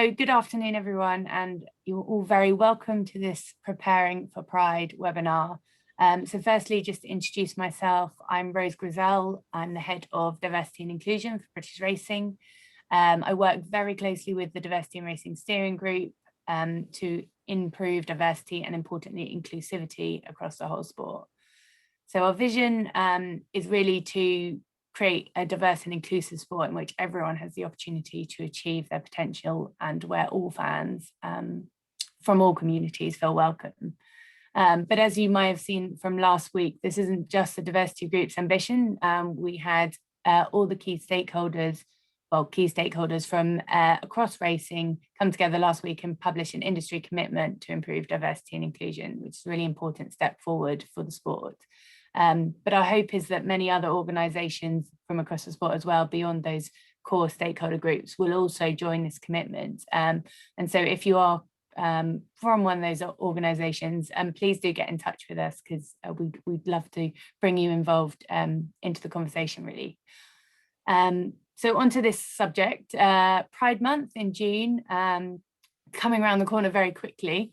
So good afternoon, everyone, and you're all very welcome to this Preparing for Pride webinar. So firstly, just to introduce myself, I'm Rose Grizel. I'm the Head of Diversity and Inclusion for British Racing. I work very closely with the Diversity and Racing Steering Group to improve diversity and, importantly, inclusivity across the whole sport. So our vision is really to create a diverse and inclusive sport in which everyone has the opportunity to achieve their potential and where all fans from all communities feel welcome. But as you might have seen from last week, this isn't just the diversity group's ambition. We had all the key stakeholders from across racing come together last week and publish an industry commitment to improve diversity and inclusion, which is a really important step forward for the sport. But our hope is that many other organisations from across the sport as well, beyond those core stakeholder groups, will also join this commitment. And so if you are from one of those organisations, please do get in touch with us, because we'd love to bring you involved into the conversation, really. So onto this subject, Pride Month in June, coming around the corner very quickly.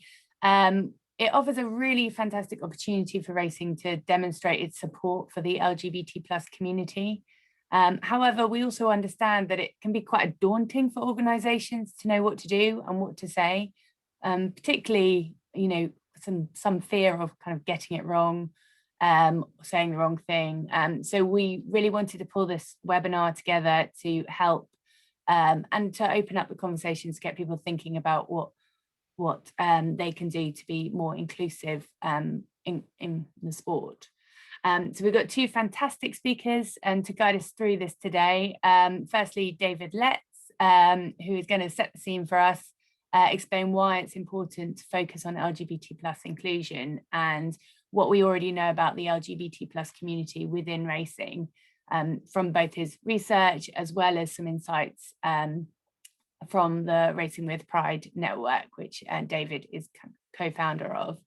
It offers a really fantastic opportunity for racing to demonstrate its support for the LGBT+ community. However, we also understand that it can be quite daunting for organisations to know what to do and what to say, particularly, some fear of kind of getting it wrong, saying the wrong thing. So we really wanted to pull this webinar together to help and to open up the conversations, to get people thinking about what they can do to be more inclusive in the sport. So we've got two fantastic speakers to guide us through this today. Firstly, David Letts, who is going to set the scene for us, explain why it's important to focus on LGBT+ inclusion and what we already know about the LGBT+ community within racing, from both his research as well as some insights from the Racing with Pride network, which David is co-founder of.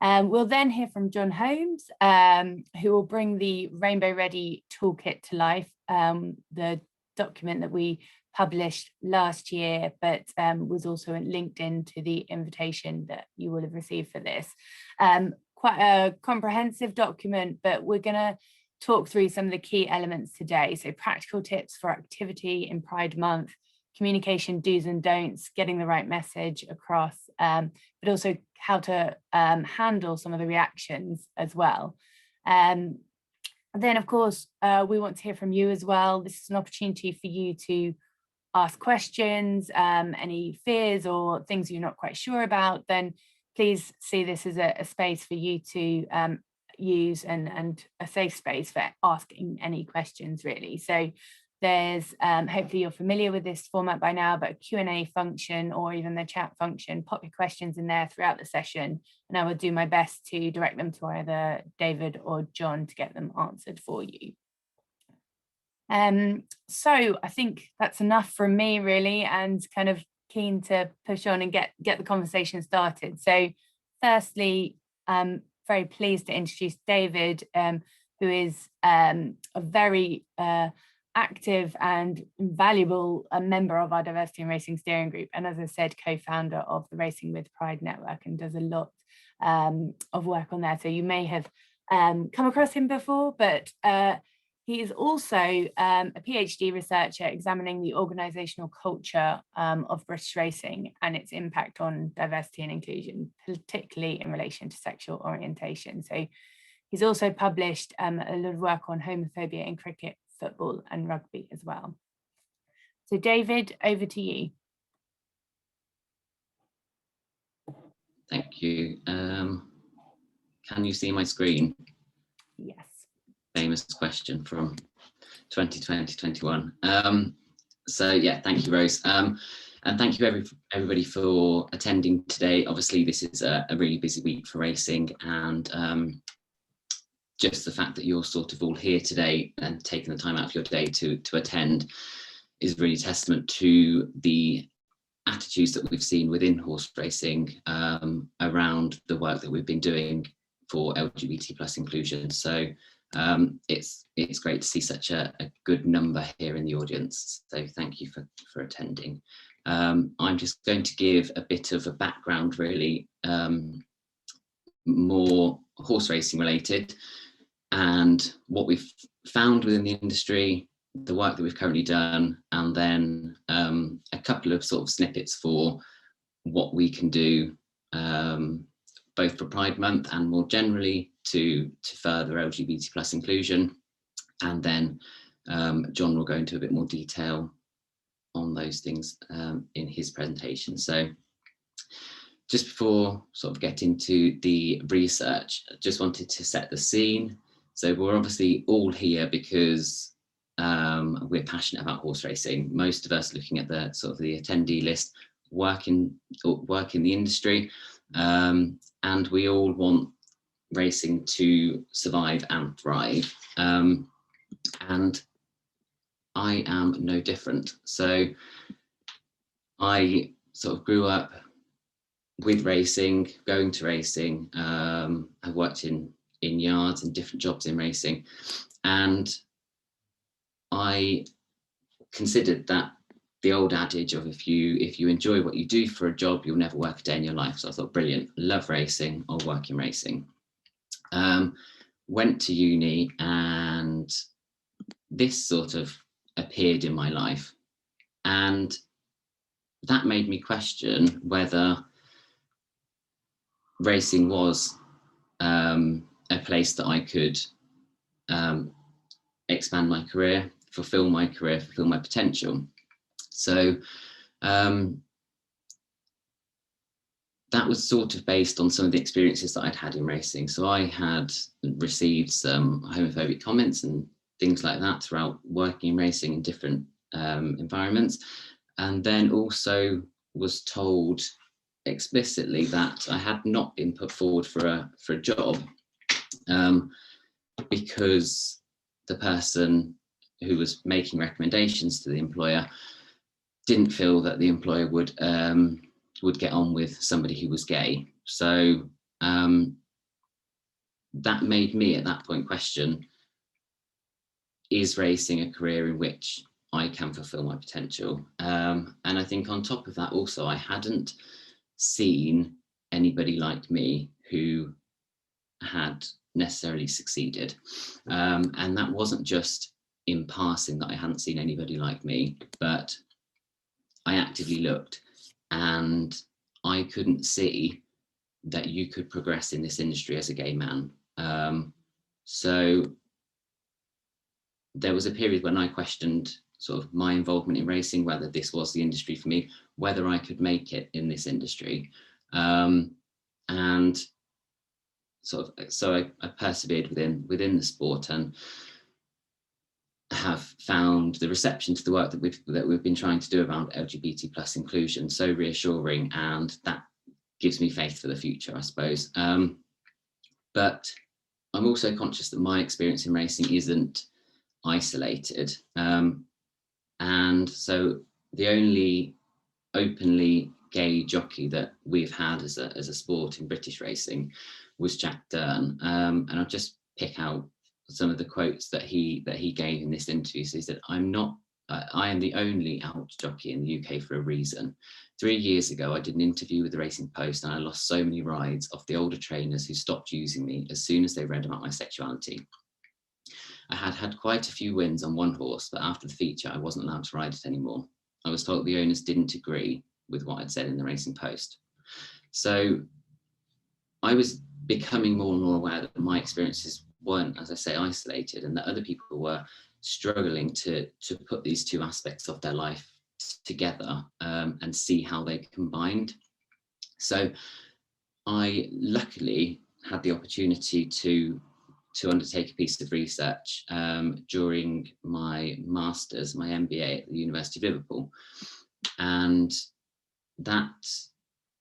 We'll then hear from John Holmes, who will bring the Rainbow Ready Toolkit to life, the document that we published last year, but was also linked into the invitation that you will have received for this. Quite a comprehensive document, but we're going to talk through some of the key elements today. So practical tips for activity in Pride Month, communication do's and don'ts, getting the right message across, but also how to handle some of the reactions as well. Then, of course, we want to hear from you as well. This is an opportunity for you to ask questions, any fears or things you're not quite sure about, then please see this as a space for you to use and a safe space for asking any questions, really. So there's, hopefully you're familiar with this format by now, but a Q&A function or even the chat function, pop your questions in there throughout the session, and I will do my best to direct them to either David or John to get them answered for you. So I think that's enough from me, really, and kind of keen to push on and get the conversation started. So firstly, I'm very pleased to introduce David, who is a very active and valuable member of our Diversity and Racing Steering Group, and as I said, co-founder of the Racing with Pride network, and does a lot of work on there. So you may have come across him before, but he is also a PhD researcher examining the organisational culture of British racing and its impact on diversity and inclusion, particularly in relation to sexual orientation. So he's also published a lot of work on homophobia in cricket, football and rugby as well. So David, over to you. Thank you. Can you see my screen? Yes. Famous question from 2020-21. So yeah, thank you, Rose. And thank you everybody for attending today. Obviously, this is a really busy week for racing, and just the fact that you're sort of all here today and taking the time out of your day to attend is really testament to the attitudes that we've seen within horse racing around the work that we've been doing for LGBT+ inclusion. So it's great to see such a good number here in the audience. So thank you for attending. I'm just going to give a bit of a background, really, more horse racing related, and what we've found within the industry, the work that we've currently done, and then a couple of sort of snippets for what we can do, both for Pride Month and more generally to further LGBT plus inclusion. And then John will go into a bit more detail on those things in his presentation. So just before sort of getting to the research, I just wanted to set the scene. So we're obviously all here because we're passionate about horse racing. Most of us, looking at the sort of the attendee list, work in the industry, and we all want racing to survive and thrive. And I am no different. So I sort of grew up with racing, going to racing. I've worked in yards and different jobs in racing, and I considered that the old adage of if you enjoy what you do for a job, you'll never work a day in your life. So I thought, brilliant, love racing, I'll work in racing. Went to uni, and this sort of appeared in my life, and that made me question whether racing was a place that I could expand my career, fulfill my potential. So that was sort of based on some of the experiences that I'd had in racing. So I had received some homophobic comments and things like that throughout working in racing in different environments, and then also was told explicitly that I had not been put forward for a job because the person who was making recommendations to the employer didn't feel that the employer would get on with somebody who was gay. So that made me at that point question, is racing a career in which I can fulfill my potential? And I think on top of that also, I hadn't seen anybody like me who had necessarily succeeded. And that wasn't just in passing that I hadn't seen anybody like me, but I actively looked, and I couldn't see that you could progress in this industry as a gay man. So there was a period when I questioned sort of my involvement in racing, whether this was the industry for me, whether I could make it in this industry. And so I persevered within the sport, and have found the reception to the work that we've been trying to do around LGBT plus inclusion so reassuring, and that gives me faith for the future, I suppose. But I'm also conscious that my experience in racing isn't isolated, and so the only openly gay jockey that we've had as a sport in British racing was Jack Dern, and I'll just pick out some of the quotes that he gave in this interview. So he said, I am the only out jockey in the UK for a reason. 3 years ago, I did an interview with the Racing Post, and I lost so many rides off the older trainers who stopped using me as soon as they read about my sexuality. I had quite a few wins on one horse, but after the feature, I wasn't allowed to ride it anymore. I was told the owners didn't agree with what I'd said in the Racing Post. So I was becoming more and more aware that my experiences weren't, as I say, isolated, and that other people were struggling to put these two aspects of their life together and see how they combined. So I luckily had the opportunity to undertake a piece of research during my master's, my MBA at the University of Liverpool, and that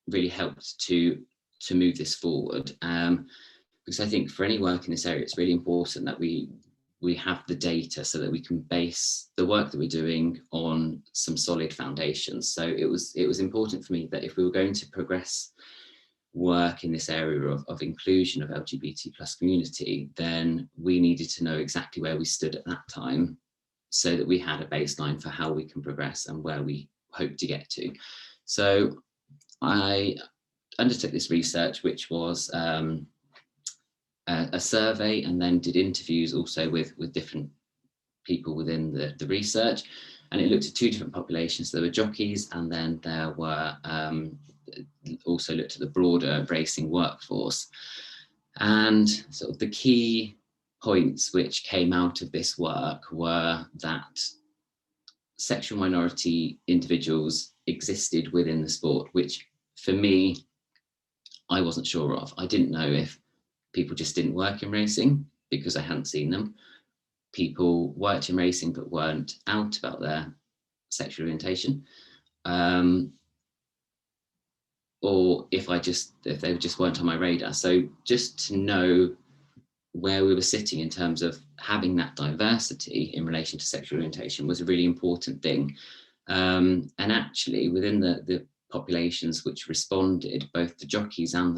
really helped to move this forward, because I think for any work in this area, it's really important that we have the data so that we can base the work that we're doing on some solid foundations. So it was important for me that if we were going to progress work in this area of inclusion of LGBT plus community, then we needed to know exactly where we stood at that time, so that we had a baseline for how we can progress and where we hope to get to. So I undertook this research, which was a survey, and then did interviews also with different people within the research. And it looked at two different populations. There were jockeys, and then there were also looked at the broader racing workforce. And sort of the key points which came out of this work were that sexual minority individuals existed within the sport, which for me, I wasn't sure of. I didn't know if people just didn't work in racing because I hadn't seen them. People worked in racing but weren't out about their sexual orientation. Or if they just weren't on my radar. So just to know where we were sitting in terms of having that diversity in relation to sexual orientation was a really important thing. And actually within the populations which responded, both the jockeys and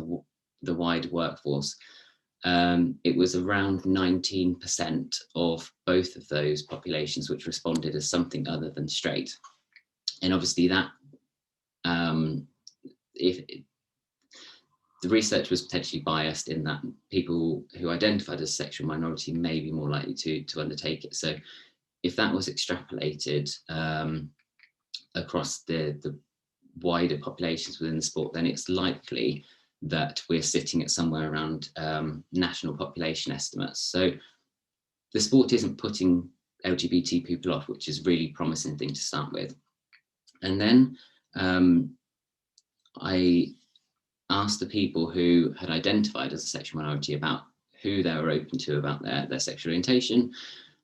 the wider workforce, it was around 19% of both of those populations which responded as something other than straight. And obviously that, the research was potentially biased in that people who identified as sexual minority may be more likely to undertake it. So if that was extrapolated across the wider populations within the sport, then it's likely that we're sitting at somewhere around national population estimates. So the sport isn't putting LGBT people off, which is a really promising thing to start with. And then I asked the people who had identified as a sexual minority about who they were open to about their sexual orientation.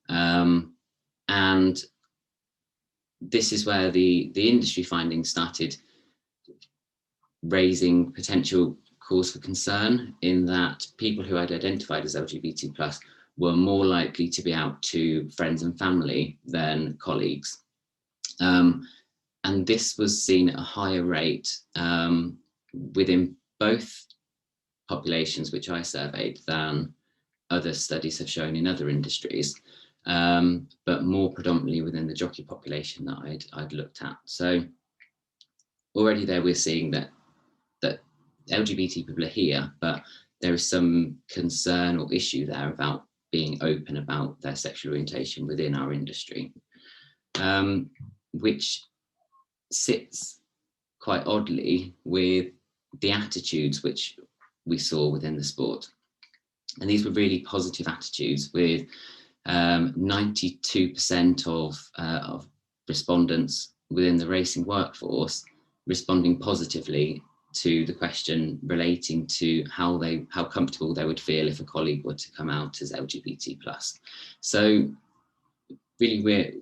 And this is where the industry findings started raising potential cause for concern, in that people who had identified as LGBT plus were more likely to be out to friends and family than colleagues. And this was seen at a higher rate within both populations which I surveyed than other studies have shown in other industries, but more predominantly within the jockey population that I'd looked at. So already there we're seeing that LGBT people are here, but there is some concern or issue there about being open about their sexual orientation within our industry, which sits quite oddly with the attitudes which we saw within the sport. And these were really positive attitudes, with 92% of respondents within the racing workforce responding positively to the question relating to how comfortable they would feel if a colleague were to come out as LGBT plus. So really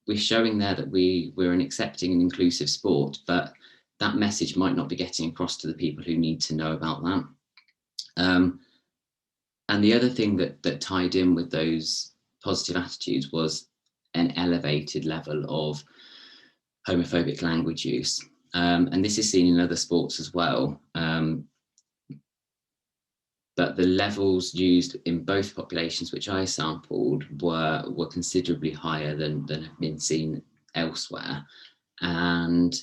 we're showing there that we're an accepting and inclusive sport, but that message might not be getting across to the people who need to know about that. And the other thing that tied in with those positive attitudes was an elevated level of homophobic language use. And this is seen in other sports as well. But the levels used in both populations which I sampled were considerably higher than have been seen elsewhere. And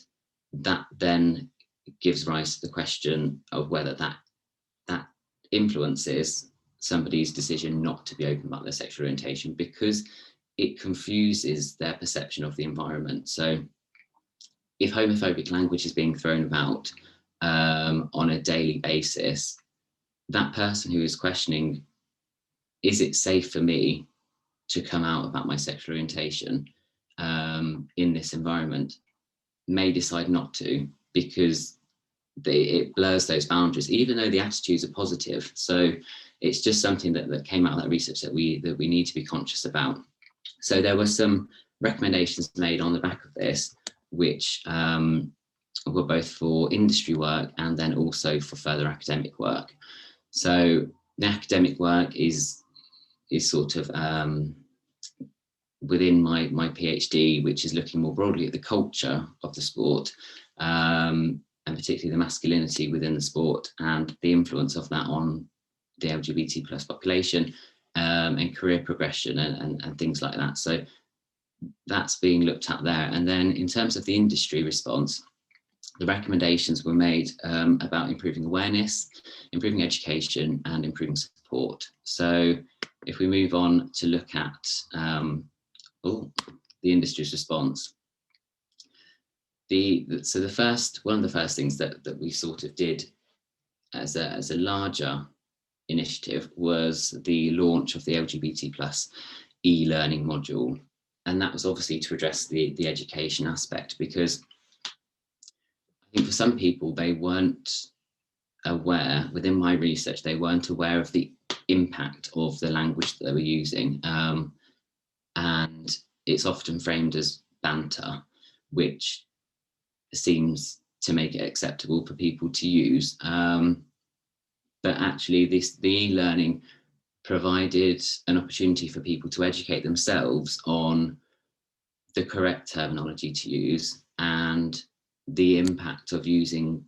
that then gives rise to the question of whether that influences somebody's decision not to be open about their sexual orientation, because it confuses their perception of the environment. So if homophobic language is being thrown about on a daily basis, that person who is questioning, is it safe for me to come out about my sexual orientation in this environment, may decide not to, because it blurs those boundaries, even though the attitudes are positive. So it's just something that came out of that research that we need to be conscious about. So there were some recommendations made on the back of this, which were both for industry work and then also for further academic work. So the academic work is sort of within my PhD, which is looking more broadly at the culture of the sport, and particularly the masculinity within the sport and the influence of that on the LGBT plus population, and career progression and things like that. So that's being looked at there. And then in terms of the industry response, the recommendations were made about improving awareness, improving education, and improving support. So if we move on to look at the industry's response, one of the first things that we sort of did as a larger initiative was the launch of the LGBT plus e-learning module. And that was obviously to address the education aspect, because I think for some people, they weren't aware, within my research, they weren't aware of the impact of the language that they were using. And it's often framed as banter, which seems to make it acceptable for people to use. But actually the e-learning provided an opportunity for people to educate themselves on the correct terminology to use and the impact of using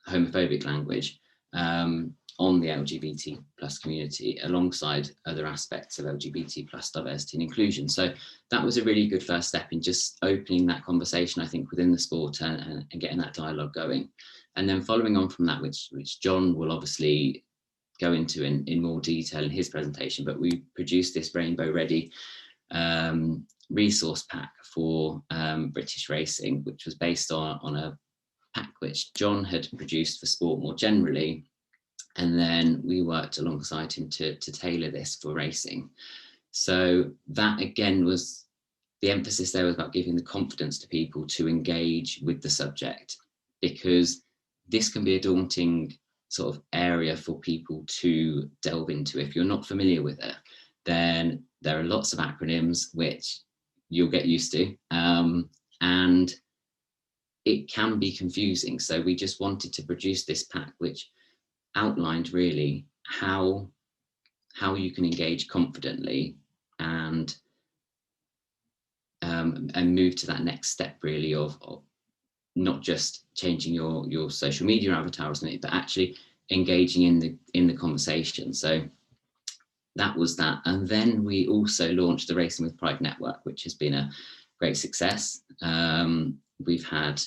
homophobic language on the LGBT plus community, alongside other aspects of LGBT plus diversity and inclusion. So that was a really good first step in just opening that conversation, I think, within the sport and getting that dialogue going. And then following on from that, which John will obviously go into in more detail in his presentation, but we produced this Rainbow Ready resource pack for British racing, which was based on a pack which John had produced for sport more generally. And then we worked alongside him to tailor this for racing. So that again was the emphasis there, was about giving the confidence to people to engage with the subject, because this can be a daunting sort of area for people to delve into. If you're not familiar with it, then there are lots of acronyms which you'll get used to, and it can be confusing. So we just wanted to produce this pack which outlined really how you can engage confidently and move to that next step, really, of not just changing your social media avatar or something, but actually engaging in the conversation. So that was that. And then we also launched the Racing with Pride network, which has been a great success. We've had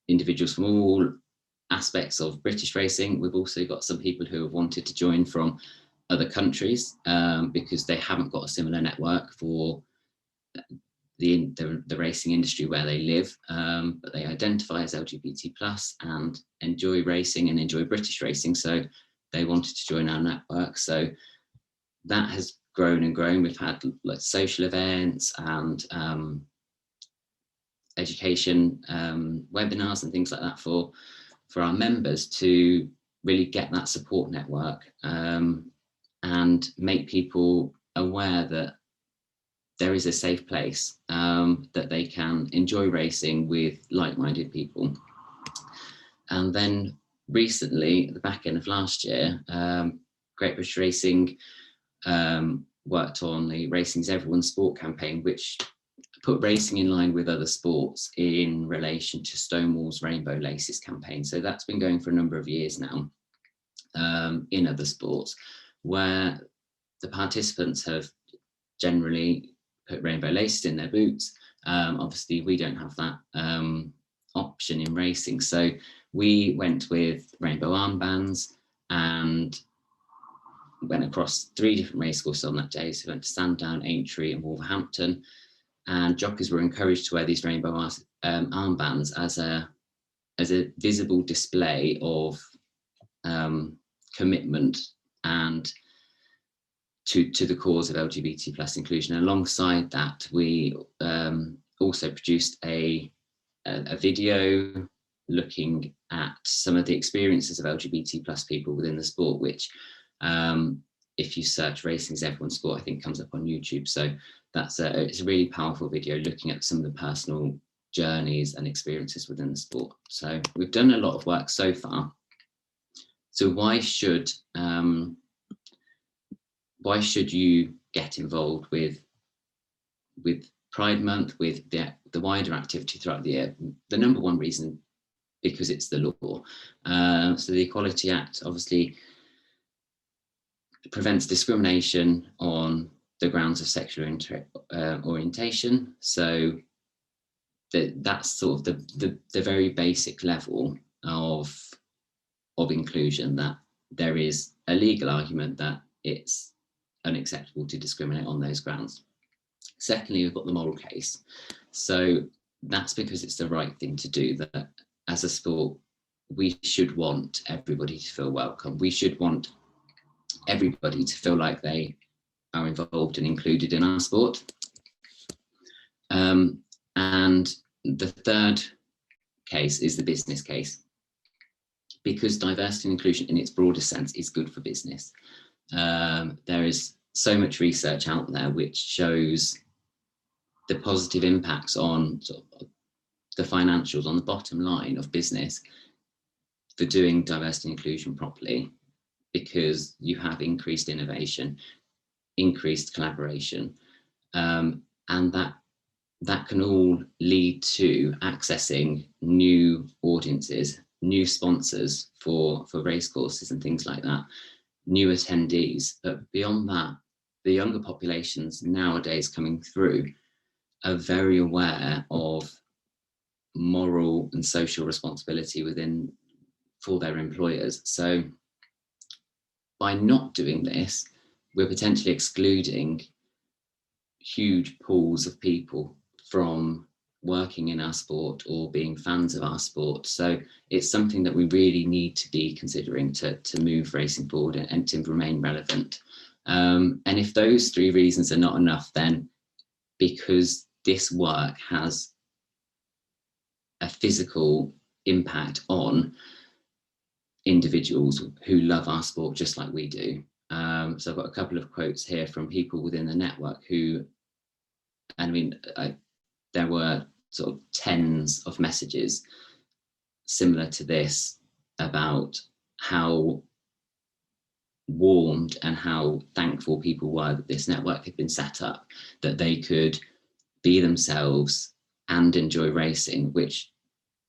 individuals from all aspects of British racing. We've also got some people who have wanted to join from other countries because they haven't got a similar network for the racing industry where they live, but they identify as LGBT plus and enjoy racing and enjoy British racing, so they wanted to join our network. So that has grown and grown. We've had like social events and education webinars and things like that for our members to really get that support network and make people aware that there is a safe place, that they can enjoy racing with like-minded people. And then recently, at the back end of last year, Great British Racing worked on the Racing's Everyone Sport campaign, which put racing in line with other sports in relation to Stonewall's Rainbow Laces campaign. So that's been going for a number of years now in other sports, where the participants have generally put rainbow laces in their boots. Obviously, we don't have that option in racing. So we went with rainbow armbands and went across 3 different racecourses on that day. So we went to Sandown, Aintree and Wolverhampton. And jockeys were encouraged to wear these rainbow armbands as a visible display of commitment and to the cause of LGBT plus inclusion. Alongside that, we also produced a video looking at some of the experiences of LGBT plus people within the sport, which if you search Racing's Everyone Sport, I think comes up on YouTube. So it's a really powerful video looking at some of the personal journeys and experiences within the sport. So we've done a lot of work so far. So why should you get involved with Pride Month, with the wider activity throughout the year? The number one reason, because it's the law. So the Equality Act obviously prevents discrimination on the grounds of sexual orientation. So that's sort of the very basic level of inclusion, that there is a legal argument that it's unacceptable to discriminate on those grounds. Secondly, we've got the moral case. So that's because it's the right thing to do, that as a sport, we should want everybody to feel welcome. We should want everybody to feel like they are involved and included in our sport. And the third case is the business case, because diversity and inclusion in its broadest sense is good for business. There is so much research out there which shows the positive impacts on sort of the financials, on the bottom line of business, for doing diversity and inclusion properly, because you have increased innovation, increased collaboration, and that can all lead to accessing new audiences, new sponsors for racecourses and things like that, new attendees. But beyond that, the younger populations nowadays coming through are very aware of moral and social responsibility for their employers. So by not doing this, we're potentially excluding huge pools of people from working in our sport or being fans of our sport. So it's something that we really need to be considering to move racing forward and to remain relevant. And if those three reasons are not enough, then because this work has a physical impact on individuals who love our sport just like we do. So I've got a couple of quotes here from people within the network who, and I mean, there were sort of tens of messages similar to this about how warmed and how thankful people were that this network had been set up, that they could be themselves and enjoy racing, which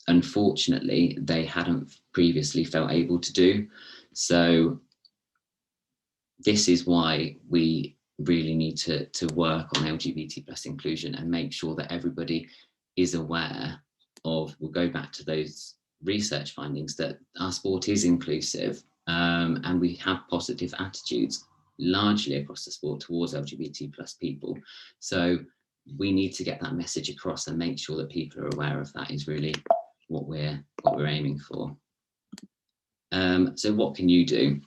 unfortunately they hadn't previously felt able to do. So this is why we really need to work on LGBT plus inclusion and make sure that everybody is aware of, we'll go back to those research findings, that our sport is inclusive, and we have positive attitudes largely across the sport towards LGBT plus people. So we need to get that message across and make sure that people are aware of that is really what we're aiming for. So what can you do?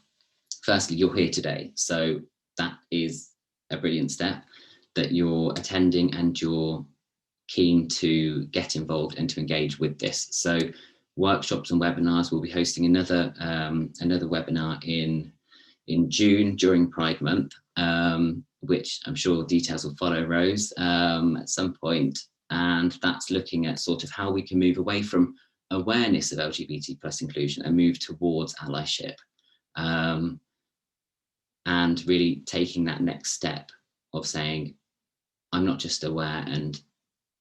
Firstly, you're here today, so that is a brilliant step, that you're attending and you're keen to get involved and to engage with this. So workshops and webinars, we'll be hosting another webinar in June during Pride Month, which I'm sure details will follow, Rose, at some point. And that's looking at sort of how we can move away from awareness of LGBT plus inclusion and move towards allyship. And really taking that next step of saying, I'm not just aware and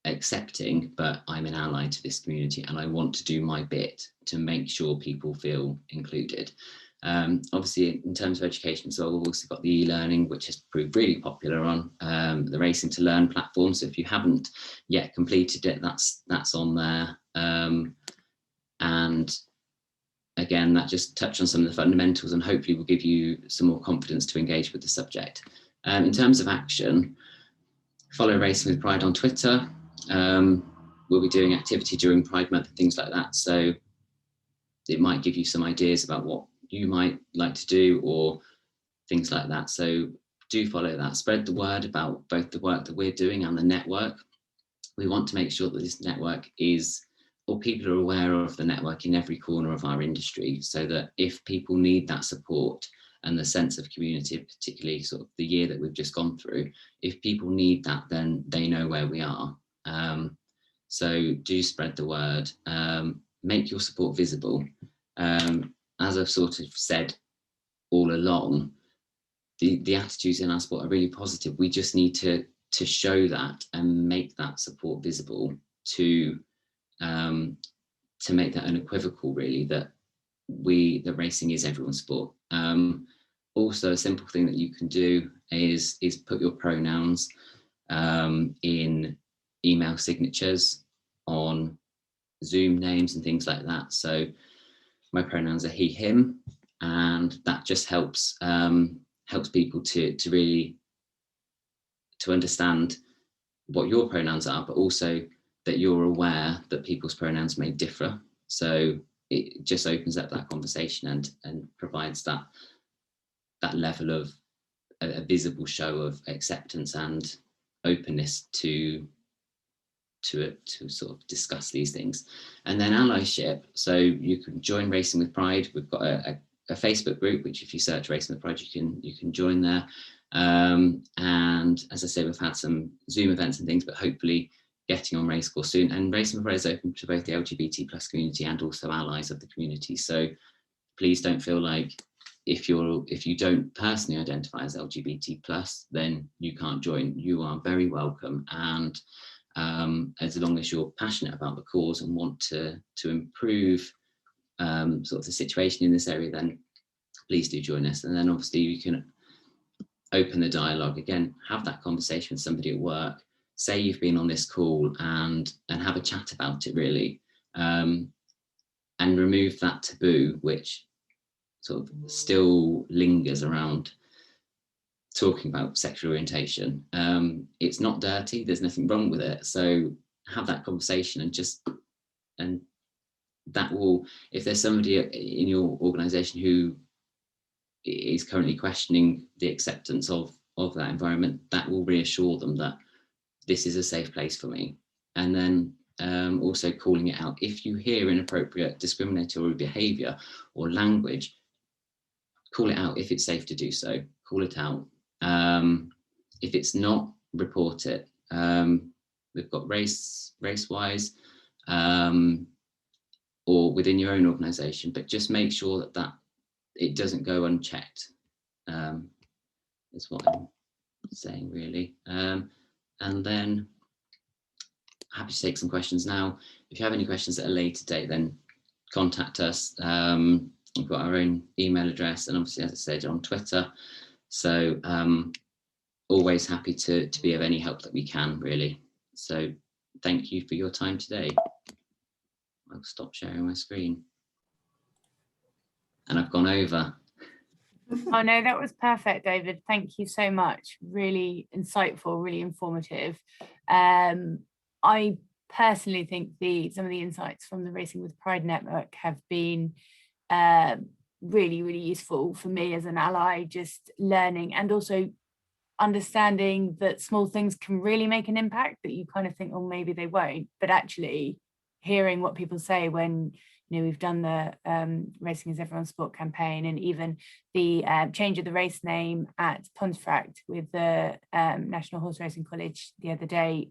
accepting, but I'm an ally to this community and I want to do my bit to make sure people feel included. Obviously, in terms of education as well, we've also got the e-learning, which has proved really popular on the Racing to Learn platform. So if you haven't yet completed it, that's on there. And again, that just touched on some of the fundamentals and hopefully will give you some more confidence to engage with the subject. In terms of action, follow Racing with Pride on Twitter. We'll be doing activity during Pride Month and things like that. So it might give you some ideas about what you might like to do or things like that. So do follow that. Spread the word about both the work that we're doing and the network. We want to make sure that this network or people are aware of the network in every corner of our industry, so that if people need that support and the sense of community, particularly sort of the year that we've just gone through, if people need that, then they know where we are. So do spread the word, make your support visible. As I've sort of said all along, the attitudes in our sport are really positive. We just need to show that and make that support visible to make that unequivocal, really, that racing is everyone's sport. also a simple thing that you can do is put your pronouns in email signatures on Zoom names and things like that. So my pronouns are he, him, and that just helps people to really to understand what your pronouns are, but also that you're aware that people's pronouns may differ. So it just opens up that conversation and provides that level of a visible show of acceptance and openness to sort of discuss these things. And then allyship, so you can join Racing with Pride. We've got a Facebook group, which if you search Racing with Pride, you can join there. And as I say, we've had some Zoom events and things, but hopefully getting on Racecourse soon. And Racing with Pride is open to both the LGBT plus community and also allies of the community. So please don't feel like if you don't personally identify as LGBT plus, then you can't join. You are very welcome. And as long as you're passionate about the cause and want to improve sort of the situation in this area, then please do join us. And then obviously you can open the dialogue again, have that conversation with somebody at work, say you've been on this call and have a chat about it really, and remove that taboo which sort of still lingers around talking about sexual orientation. It's not dirty, there's nothing wrong with it. So have that conversation and that will, if there's somebody in your organization who is currently questioning the acceptance of that environment, that will reassure them that this is a safe place for me. And then also calling it out. If you hear inappropriate discriminatory behavior or language, call it out. If it's safe to do so, call it out. If it's not, report it. We've got race-wise, or within your own organisation, but just make sure that it doesn't go unchecked. Is what I'm saying really. And then happy to take some questions now. If you have any questions at a later date, then contact us. We've got our own email address and obviously, as I said, on Twitter. So always happy to be of any help that we can, really. So thank you for your time today. I'll stop sharing my screen. And I've gone over. Oh no, that was perfect, David. Thank you so much. Really insightful, really informative. I personally think some of the insights from the Racing with Pride network have been really, really useful for me as an ally, just learning and also understanding that small things can really make an impact that you kind of think, oh, maybe they won't, but actually hearing what people say when, you know, we've done the Racing is Everyone's Sport campaign, and even the change of the race name at Pontefract with the National Horse Racing College the other day,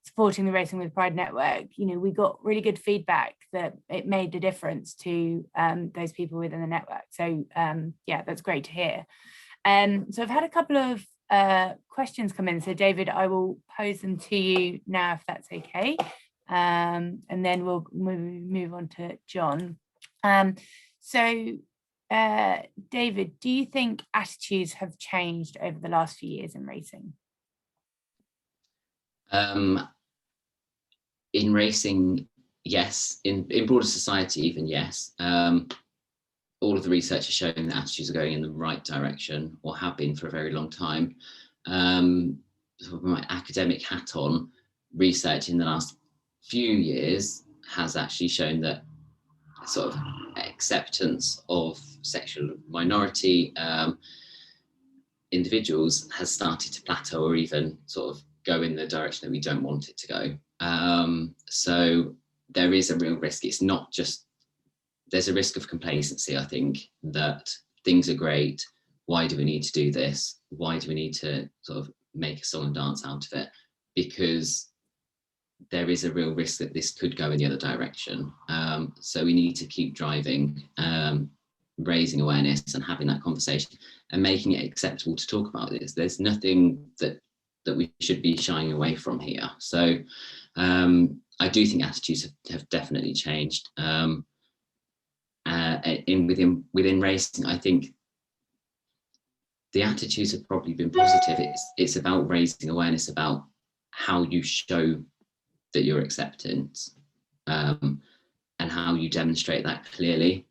supporting the Racing with Pride network. You know, we got really good feedback that it made a difference to those people within the network. So yeah, that's great to hear. So I've had a couple of questions come in. So David, I will pose them to you now, if that's okay. And then we'll move on to John. So David, do you think attitudes have changed over the last few years in racing? In racing, yes. In broader society, even yes. All of the research has shown that attitudes are going in the right direction, or have been for a very long time. With my academic hat on, research in the last few years has actually shown that sort of acceptance of sexual minority individuals has started to plateau, or even sort of go in the direction that we don't want it to go. So there is a real risk. It's not just, there's a risk of complacency, I think, that things are great. Why do we need to do this? Why do we need to sort of make a song and dance out of it? Because there is a real risk that this could go in the other direction. So we need to keep driving, raising awareness and having that conversation and making it acceptable to talk about this. There's nothing that we should be shying away from here. So I do think attitudes have definitely changed. Within racing, I think the attitudes have probably been positive. It's about raising awareness about how you show that you're acceptance, and how you demonstrate that clearly,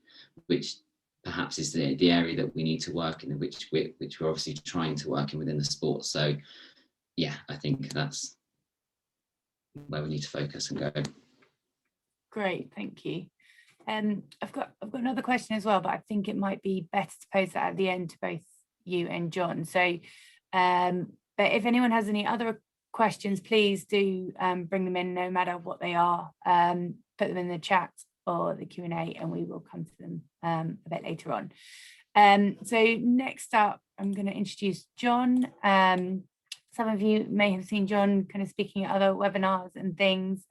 which perhaps is the area that we need to work in, which we're obviously trying to work in within the sport. So yeah, I think that's where we need to focus and go. Great, thank you. I've got another question as well, but I think it might be better to pose that at the end to both you and John. So, but if anyone has any other questions, please do bring them in, no matter what they are. Put them in the chat or the Q&A, and we will come to them a bit later on. So next up, I'm going to introduce John. Some of you may have seen John kind of speaking at other webinars and things.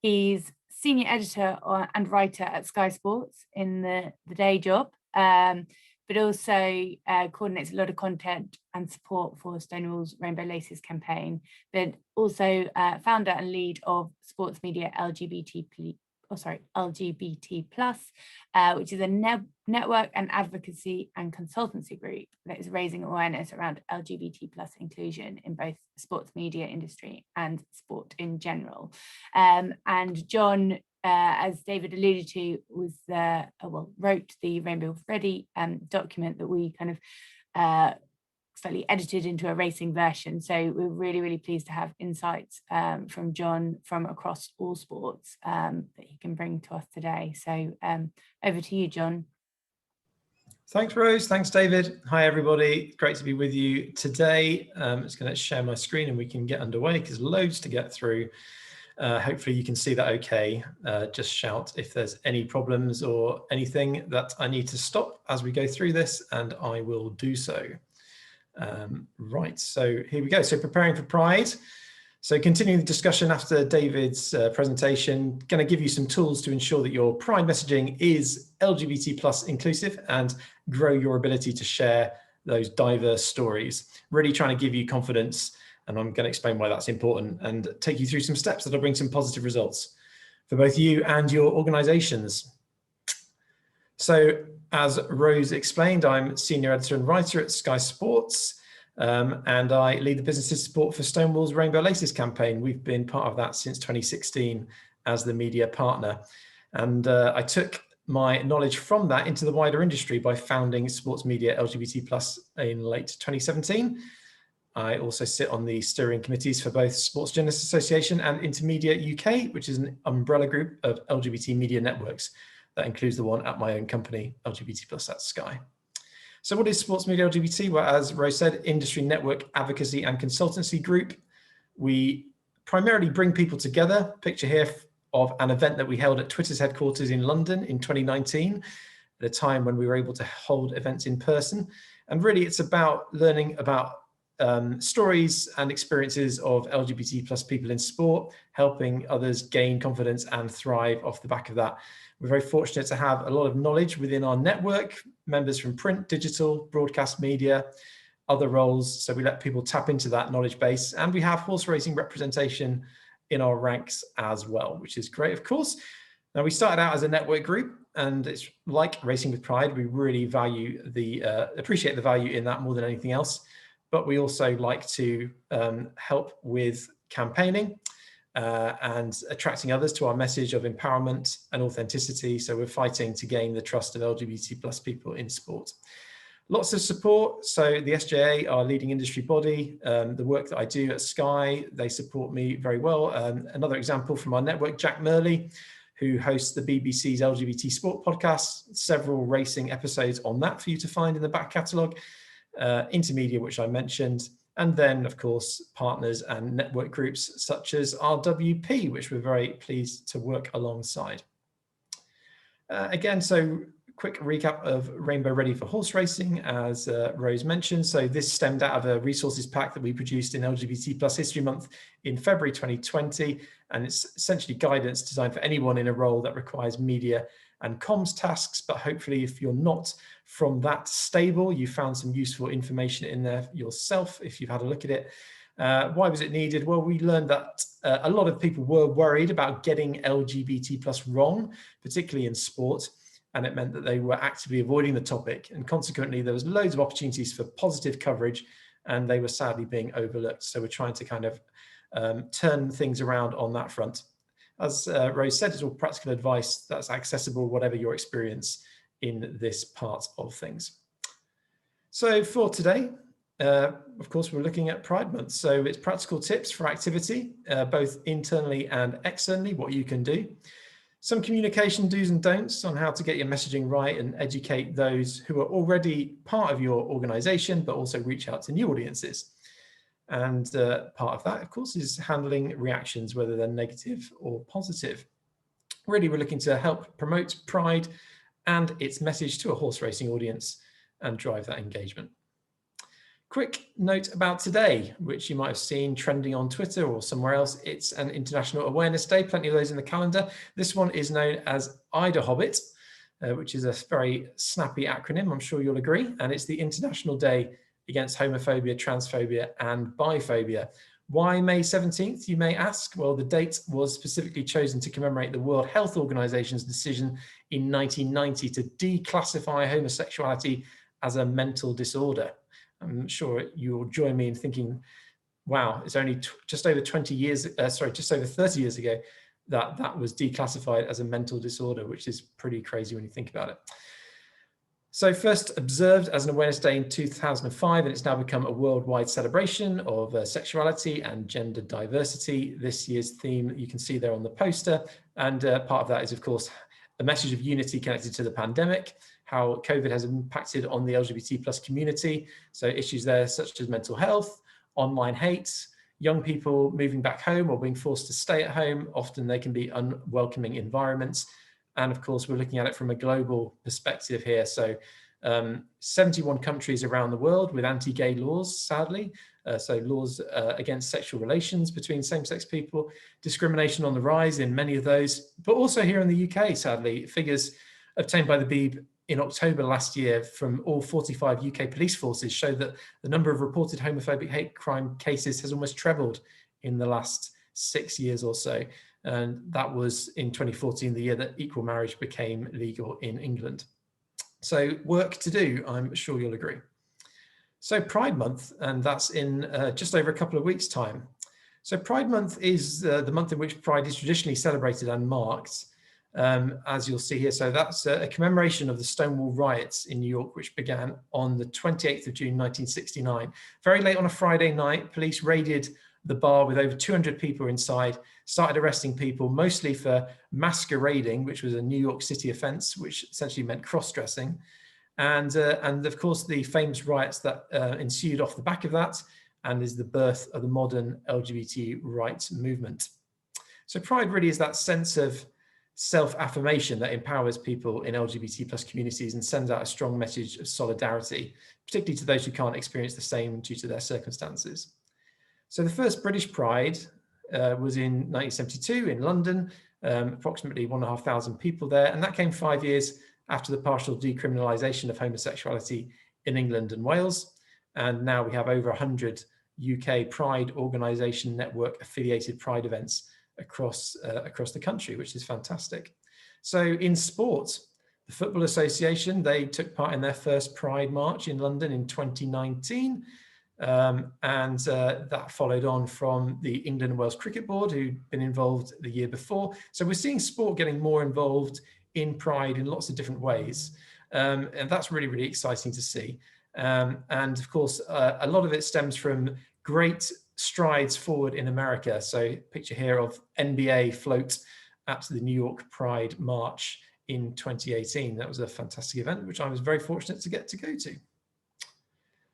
He's senior editor and writer at Sky Sports in the day job, but also coordinates a lot of content and support for Stonewall's Rainbow Laces campaign, but also founder and lead of Sports Media LGBT+, which is a network and advocacy and consultancy group that is raising awareness around LGBT+ inclusion in both the sports media industry and sport in general. And John, as David alluded to, was wrote the Rainbow Ready document that we kind of slightly edited into a racing version. So we're really, really pleased to have insights from John from across all sports that he can bring to us today. So over to you, John. Thanks, Rose. Thanks, David. Hi, everybody. Great to be with you today. I'm just going to share my screen and we can get underway because there's loads to get through. Hopefully you can see that okay. Just shout if there's any problems or anything that I need to stop as we go through this, and I will do so. Right, so here we go. So preparing for Pride. So continuing the discussion after David's presentation, going to give you some tools to ensure that your Pride messaging is LGBT+ inclusive and grow your ability to share those diverse stories. Really trying to give you confidence, and I'm going to explain why that's important and take you through some steps that'll bring some positive results for both you and your organizations. So as Rose explained, I'm senior editor and writer at Sky Sports, and I lead the business support for Stonewall's Rainbow Laces campaign. We've been part of that since 2016 as the media partner. And I took my knowledge from that into the wider industry by founding Sports Media LGBT+ in late 2017. I also sit on the steering committees for both Sports Journalists Association and Intermedia UK, which is an umbrella group of LGBT media networks. That includes the one at my own company, LGBT+ at Sky. So what is Sports Media LGBT? Well, as Rose said, industry network advocacy and consultancy group. We primarily bring people together. Picture here of an event that we held at Twitter's headquarters in London in 2019, at a time when we were able to hold events in person. And really it's about learning about stories and experiences of LGBT+ people in sport, helping others gain confidence and thrive off the back of that. We're very fortunate to have a lot of knowledge within our network, members from print, digital, broadcast media, other roles. So we let people tap into that knowledge base, and we have horse racing representation in our ranks as well, which is great, of course. Now, we started out as a network group, and it's like Racing with Pride. We really value appreciate the value in that more than anything else. But we also like to help with campaigning and attracting others to our message of empowerment and authenticity. So we're fighting to gain the trust of LGBT+ people in sport. Lots of support. So the SJA, our leading industry body, the work that I do at Sky, they support me very well. Another example from our network, Jack Murley, who hosts the BBC's LGBT Sport podcast, several racing episodes on that for you to find in the back catalogue. Intermedia, which I mentioned, and then of course partners and network groups such as RWP, which we're very pleased to work alongside. Again, so quick recap of Rainbow Ready for Horse Racing, as Rose mentioned. So this stemmed out of a resources pack that we produced in LGBT+ History Month in February 2020, and it's essentially guidance designed for anyone in a role that requires media and comms tasks, but hopefully if you're not from that stable, you found some useful information in there yourself if you've had a look at it. Why was it needed? Well, we learned that a lot of people were worried about getting LGBT+ wrong, particularly in sport. and it meant that they were actively avoiding the topic, and consequently there was loads of opportunities for positive coverage, and they were sadly being overlooked. So we're trying to kind of turn things around on that front. As Rose said, it's all practical advice that's accessible, whatever your experience in this part of things. So for today, of course, we're looking at Pride Month. So it's practical tips for activity, both internally and externally, what you can do. Some communication do's and don'ts on how to get your messaging right and educate those who are already part of your organization, but also reach out to new audiences. And part of that, of course, is handling reactions, whether they're negative or positive. Really, we're looking to help promote Pride and its message to a horse racing audience and drive that engagement. Quick note about today, which you might have seen trending on Twitter or somewhere else. It's an International Awareness Day, plenty of those in the calendar. This one is known as IDAHOBIT, which is a very snappy acronym, I'm sure you'll agree. And it's the International Day Against Homophobia, Transphobia and Biphobia. Why May 17th, you may ask? Well, the date was specifically chosen to commemorate the World Health Organization's decision in 1990 to declassify homosexuality as a mental disorder. I'm sure you'll join me in thinking, wow, it's only just over 30 years ago that was declassified as a mental disorder, which is pretty crazy when you think about it. So first observed as an awareness day in 2005, and it's now become a worldwide celebration of sexuality and gender diversity. This year's theme you can see there on the poster, and part of that is, of course, a message of unity connected to the pandemic, how COVID has impacted on the LGBT+ community. So issues there such as mental health, online hate, young people moving back home or being forced to stay at home. Often they can be unwelcoming environments. And of course, we're looking at it from a global perspective here. So 71 countries around the world with anti-gay laws, sadly. So laws against sexual relations between same-sex people, discrimination on the rise in many of those, but also here in the UK, sadly, figures obtained by the BEEB in October last year from all 45 UK police forces show that the number of reported homophobic hate crime cases has almost trebled in the last 6 years or so. And that was in 2014, the year that equal marriage became legal in England. So work to do, I'm sure you'll agree. So Pride Month, and that's in just over a couple of weeks' time. So Pride Month is the month in which Pride is traditionally celebrated and marked, as you'll see here. So that's a commemoration of the Stonewall riots in New York, which began on the 28th of June, 1969. Very late on a Friday night, police raided the bar with over 200 people inside, started arresting people, mostly for masquerading, which was a New York City offense, which essentially meant cross-dressing. And of course, the famous riots that ensued off the back of that, and is the birth of the modern LGBT rights movement. So Pride really is that sense of self-affirmation that empowers people in LGBT+ communities and sends out a strong message of solidarity, particularly to those who can't experience the same due to their circumstances. So the first British Pride was in 1972 in London, approximately 1,500 people there. And that came 5 years after the partial decriminalisation of homosexuality in England and Wales. And now we have over 100 UK Pride organisation network affiliated Pride events across the country, which is fantastic. So in sport, the Football Association, they took part in their first Pride March in London in 2019. And that followed on from the England and Wales Cricket Board, who'd been involved the year before. So we're seeing sport getting more involved in Pride in lots of different ways. And that's really, really exciting to see. And of course, a lot of it stems from great strides forward in America. So picture here of NBA float at the New York Pride March in 2018. That was a fantastic event, which I was very fortunate to get to go to.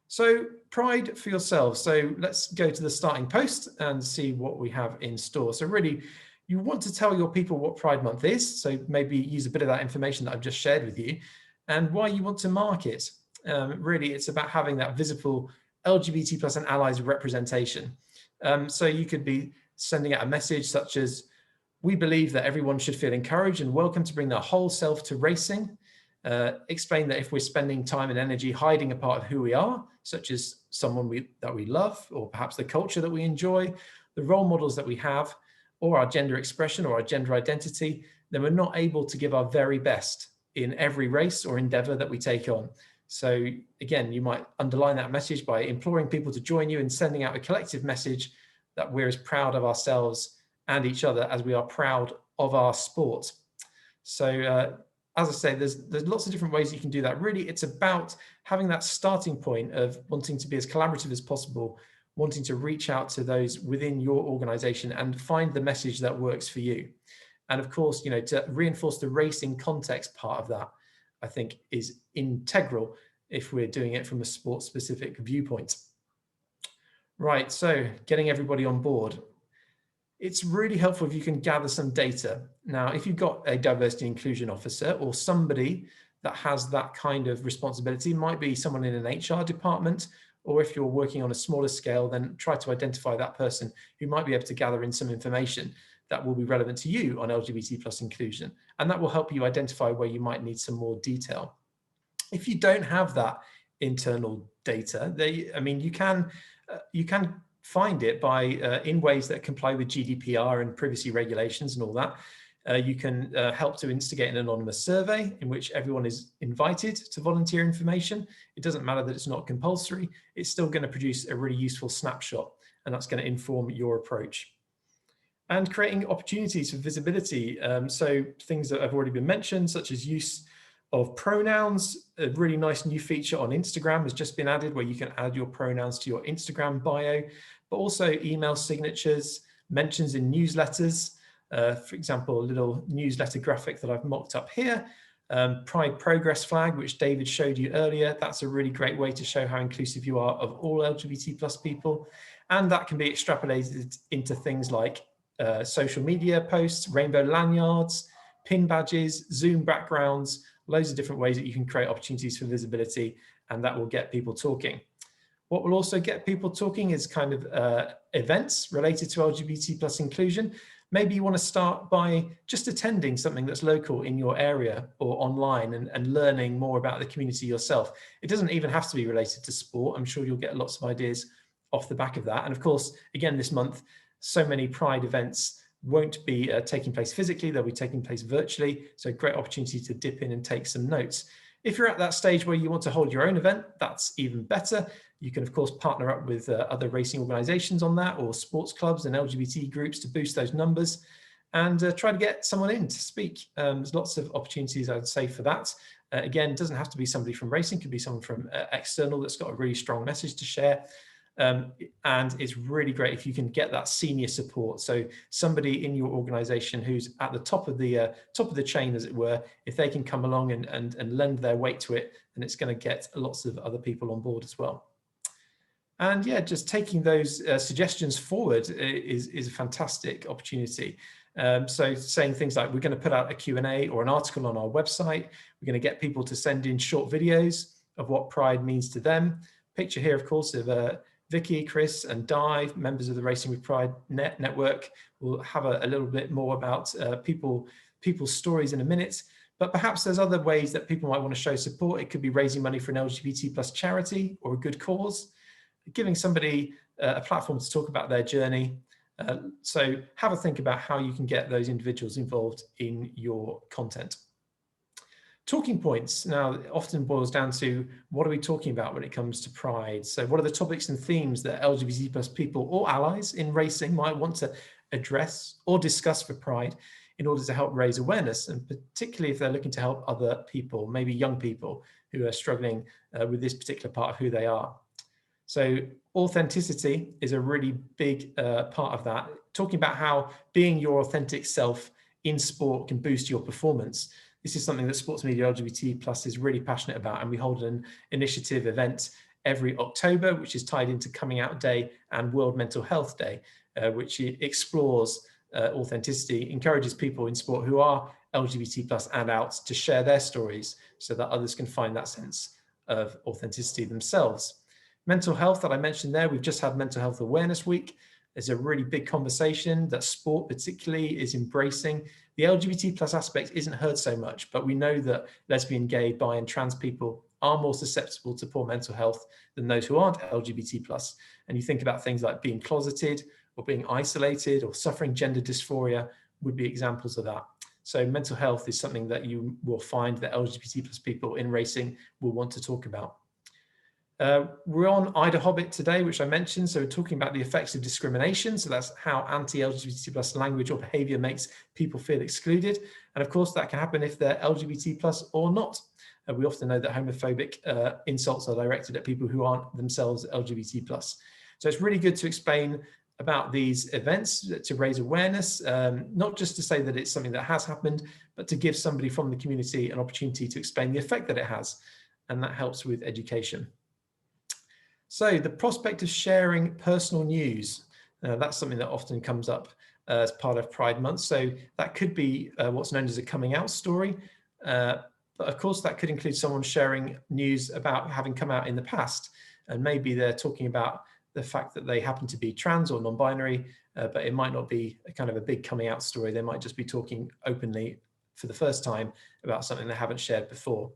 So Pride for yourselves. So let's go to the starting post and see what we have in store. So really, you want to tell your people what Pride Month is. So maybe use a bit of that information that I've just shared with you and why you want to mark it. Really, it's about having that visible LGBT+ and allies representation. So you could be sending out a message such as, we believe that everyone should feel encouraged and welcome to bring their whole self to racing. Explain that if we're spending time and energy hiding a part of who we are, such as someone that we love, or perhaps the culture that we enjoy, the role models that we have, or our gender expression or our gender identity, then we're not able to give our very best in every race or endeavor that we take on. So again, you might underline that message by imploring people to join you and sending out a collective message that we're as proud of ourselves and each other as we are proud of our sport. So as I say, there's lots of different ways you can do that. Really, it's about having that starting point of wanting to be as collaborative as possible, wanting to reach out to those within your organization and find the message that works for you. And of course, you know, to reinforce the racing context part of that, I think is integral if we're doing it from a sports specific viewpoint. Right, so getting everybody on board. It's really helpful if you can gather some data. Now, if you've got a diversity inclusion officer or somebody that has that kind of responsibility, it might be someone in an HR department, or if you're working on a smaller scale, then try to identify that person who might be able to gather in some information that will be relevant to you on LGBT+ inclusion. And that will help you identify where you might need some more detail. If you don't have that internal data, you can find it by in ways that comply with GDPR and privacy regulations and all that. You can help to instigate an anonymous survey in which everyone is invited to volunteer information. It doesn't matter that it's not compulsory. It's still going to produce a really useful snapshot, and that's going to inform your approach. And creating opportunities for visibility. So things that have already been mentioned, such as use of pronouns. A really nice new feature on Instagram has just been added where you can add your pronouns to your Instagram bio, but also email signatures, mentions in newsletters. For example, a little newsletter graphic that I've mocked up here. Pride progress flag, which David showed you earlier. That's a really great way to show how inclusive you are of all LGBT+ people. And that can be extrapolated into things like social media posts, rainbow lanyards, pin badges, Zoom backgrounds, loads of different ways that you can create opportunities for visibility, and that will get people talking. What will also get people talking is kind of events related to LGBT+ inclusion. Maybe you want to start by just attending something that's local in your area or online and learning more about the community yourself. It doesn't even have to be related to sport. I'm sure you'll get lots of ideas off the back of that. And of course, again, this month, so many Pride events won't be taking place physically, they'll be taking place virtually. So great opportunity to dip in and take some notes. If you're at that stage where you want to hold your own event, that's even better. You can of course partner up with other racing organizations on that, or sports clubs and LGBT groups to boost those numbers, and try to get someone in to speak. There's lots of opportunities, I'd say, for that. Again, it doesn't have to be somebody from racing, it could be someone from external that's got a really strong message to share. And it's really great if you can get that senior support. So somebody in your organization who's at the top of the chain, as it were, if they can come along and lend their weight to it, then it's going to get lots of other people on board as well. And yeah, just taking those suggestions forward is a fantastic opportunity. So saying things like, we're going to put out a Q&A or an article on our website. We're going to get people to send in short videos of what Pride means to them. Picture here, of course, of Vicky, Chris and Dive, members of the Racing with Pride network. We'll have a little bit more about people's stories in a minute, but perhaps there's other ways that people might want to show support. It could be raising money for an LGBT+ charity or a good cause, giving somebody a platform to talk about their journey. So have a think about how you can get those individuals involved in your content. Talking points now often boils down to, what are we talking about when it comes to Pride? So what are the topics and themes that LGBT+ people or allies in racing might want to address or discuss for Pride in order to help raise awareness, and particularly if they're looking to help other people, maybe young people who are struggling with this particular part of who they are. So authenticity is a really big part of that. Talking about how being your authentic self in sport can boost your performance. This is something that Sports Media LGBT+ is really passionate about, and we hold an initiative event every October, which is tied into Coming Out Day and World Mental Health Day, which explores authenticity, encourages people in sport who are LGBT+ and out to share their stories so that others can find that sense of authenticity themselves. Mental health that I mentioned there, we've just had Mental Health Awareness Week. There's a really big conversation that sport particularly is embracing. The LGBT+ aspect isn't heard so much, but we know that lesbian, gay, bi and trans people are more susceptible to poor mental health than those who aren't LGBT+. And you think about things like being closeted or being isolated or suffering gender dysphoria would be examples of that. So mental health is something that you will find that LGBT plus people in racing will want to talk about. We're on Ida Hobbit today, which I mentioned. So we're talking about the effects of discrimination. So that's how anti-LGBT plus language or behavior makes people feel excluded. And of course, that can happen if they're LGBT plus or not. We often know that homophobic insults are directed at people who aren't themselves LGBT plus. So it's really good to explain about these events, to raise awareness, not just to say that it's something that has happened, but to give somebody from the community an opportunity to explain the effect that it has. And that helps with education. So the prospect of sharing personal news, that's something that often comes up as part of Pride Month. So that could be what's known as a coming out story. But of course, that could include someone sharing news about having come out in the past. And maybe they're talking about the fact that they happen to be trans or non-binary, but it might not be a kind of a big coming out story. They might just be talking openly for the first time about something they haven't shared before.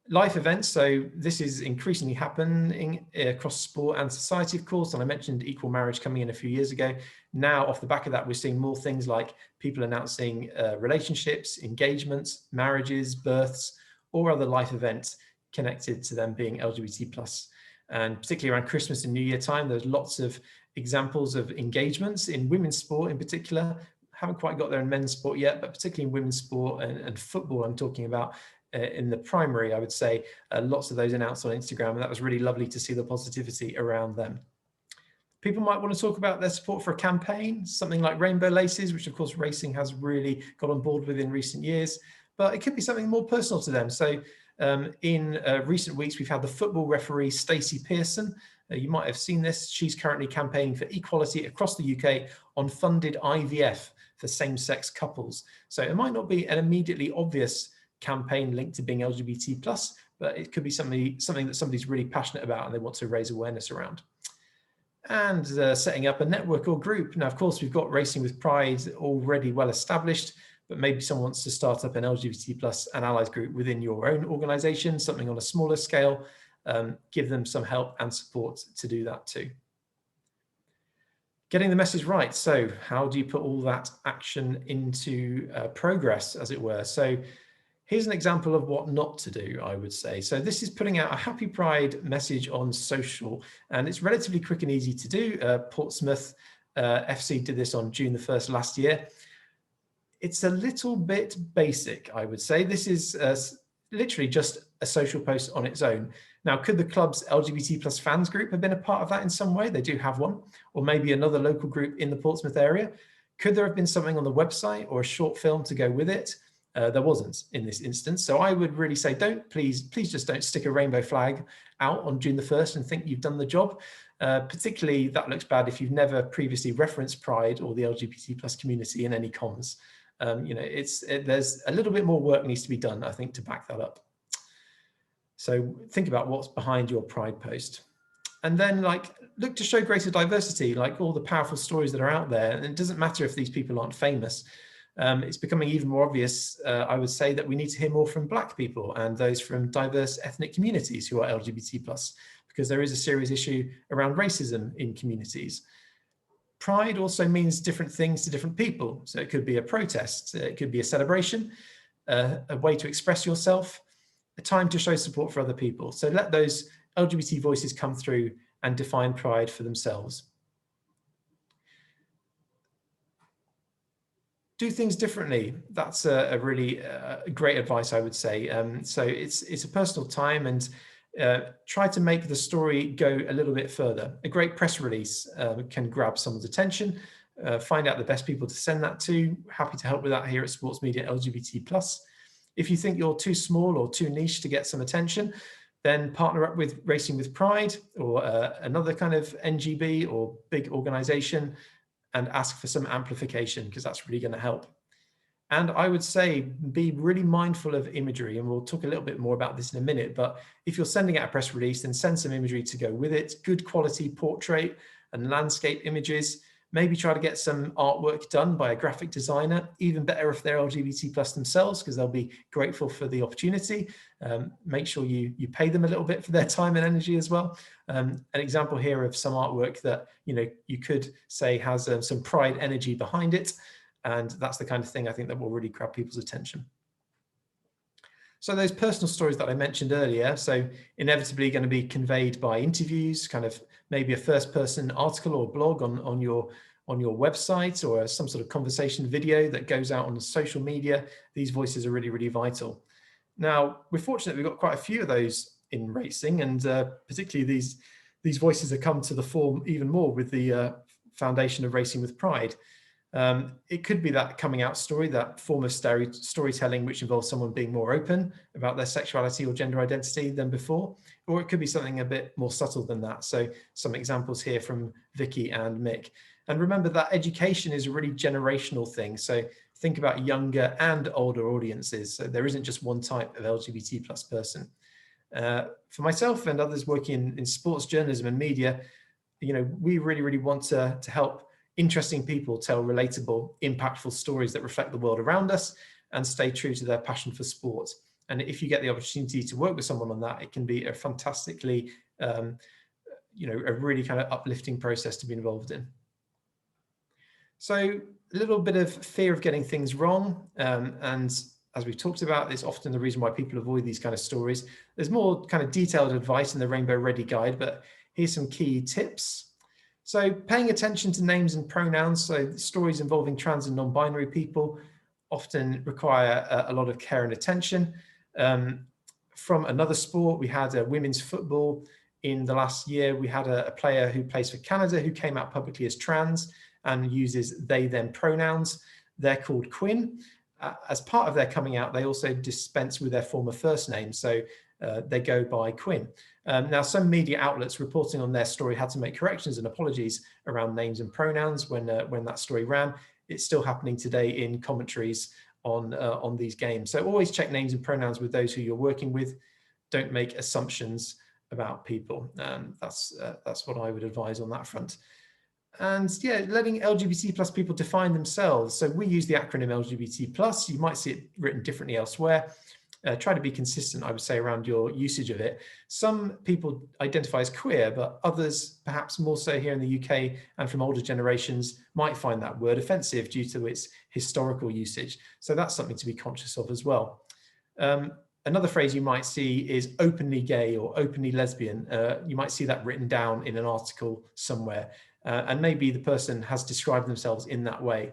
Life events, so this is increasingly happening across sport and society, of course, and I mentioned equal marriage coming in a few years ago. Now, off the back of that, we're seeing more things like people announcing relationships, engagements, marriages, births, or other life events connected to them being LGBT+. And particularly around Christmas and New Year time, there's lots of examples of engagements in women's sport in particular. Haven't quite got there in men's sport yet, but particularly in women's sport and football, I'm talking about. In the primary, I would say lots of those announced on Instagram, and that was really lovely to see the positivity around them. People might want to talk about their support for a campaign, something like Rainbow Laces, which of course racing has really got on board with in recent years, but it could be something more personal to them. So in recent weeks, we've had the football referee, Stacey Pearson. You might have seen this. She's currently campaigning for equality across the UK on funded IVF for same-sex couples. So it might not be an immediately obvious campaign linked to being LGBT+, but it could be something that somebody's really passionate about and they want to raise awareness around. And setting up a network or group. Now, of course, we've got Racing with Pride already well established, but maybe someone wants to start up an LGBT+ and allies group within your own organization, something on a smaller scale, give them some help and support to do that too. Getting the message right. So how do you put all that action into progress, as it were? So here's an example of what not to do, I would say. So this is putting out a Happy Pride message on social, and it's relatively quick and easy to do. Portsmouth FC did this on June the 1st last year. It's a little bit basic, I would say. This is literally just a social post on its own. Now, could the club's LGBT+ fans group have been a part of that in some way? They do have one, or maybe another local group in the Portsmouth area. Could there have been something on the website or a short film to go with it? There wasn't in this instance. So I would really say, please just don't stick a rainbow flag out on June the 1st and think you've done the job. Particularly that looks bad if you've never previously referenced Pride or the LGBT+ community in any comms. There's a little bit more work needs to be done, I think, to back that up. So think about what's behind your Pride post. And then look to show greater diversity, like all the powerful stories that are out there. And it doesn't matter if these people aren't famous. It's becoming even more obvious, I would say, that we need to hear more from Black people and those from diverse ethnic communities who are LGBT+, because there is a serious issue around racism in communities. Pride also means different things to different people. So it could be a protest, it could be a celebration, a way to express yourself, a time to show support for other people. So let those LGBT voices come through and define Pride for themselves. Do things differently. That's a really great advice, I would say. So it's a personal time, and try to make the story go a little bit further. A great press release can grab someone's attention. Find out the best people to send that to. Happy to help with that here at Sports Media LGBT+. If you think you're too small or too niche to get some attention, then partner up with Racing with Pride or another kind of NGB or big organization, and ask for some amplification, because that's really going to help. And I would say be really mindful of imagery, and we'll talk a little bit more about this in a minute, but if you're sending out a press release, then send some imagery to go with it, good quality portrait and landscape images. Maybe try to get some artwork done by a graphic designer, even better if they're LGBT+ themselves, because they'll be grateful for the opportunity. Make sure you pay them a little bit for their time and energy as well. An example here of some artwork that you could say has some Pride energy behind it. And that's the kind of thing I think that will really grab people's attention. So those personal stories that I mentioned earlier, so inevitably going to be conveyed by interviews, kind of maybe a first person article or blog on your website, or some sort of conversation video that goes out on social media. These voices are really, really vital. Now, we're fortunate we've got quite a few of those in racing, and particularly these voices have come to the fore even more with the foundation of Racing with Pride. It could be that coming out story, that form of storytelling which involves someone being more open about their sexuality or gender identity than before, or it could be something a bit more subtle than that. So some examples here from Vicky and Mick. And remember that education is a really generational thing. So think about younger and older audiences. So there isn't just one type of LGBT plus person. For myself and others working in sports journalism and media, we really, really want to help interesting people tell relatable, impactful stories that reflect the world around us and stay true to their passion for sport. And if you get the opportunity to work with someone on that, it can be a fantastically, a really kind of uplifting process to be involved in. So a little bit of fear of getting things wrong. And as we've talked about, it's often the reason why people avoid these kind of stories. There's more kind of detailed advice in the Rainbow Ready guide, but here's some key tips. So paying attention to names and pronouns. So stories involving trans and non-binary people often require a lot of care and attention. From another sport, we had women's football. In the last year, we had a player who plays for Canada who came out publicly as trans and uses they, them pronouns. They're called Quinn. As part of their coming out, they also dispense with their former first name. So they go by Quinn. Now, some media outlets reporting on their story had to make corrections and apologies around names and pronouns when that story ran. It's still happening today in commentaries on these games. So always check names and pronouns with those who you're working with. Don't make assumptions about people. That's what I would advise on that front. And yeah, letting LGBT plus people define themselves. So we use the acronym LGBT plus. You might see it written differently elsewhere. Try to be consistent, I would say, around your usage of it. Some people identify as queer, but others, perhaps more so here in the UK and from older generations, might find that word offensive due to its historical usage. So that's something to be conscious of as well. Another phrase you might see is openly gay or openly lesbian. You might see that written down in an article somewhere, and maybe the person has described themselves in that way.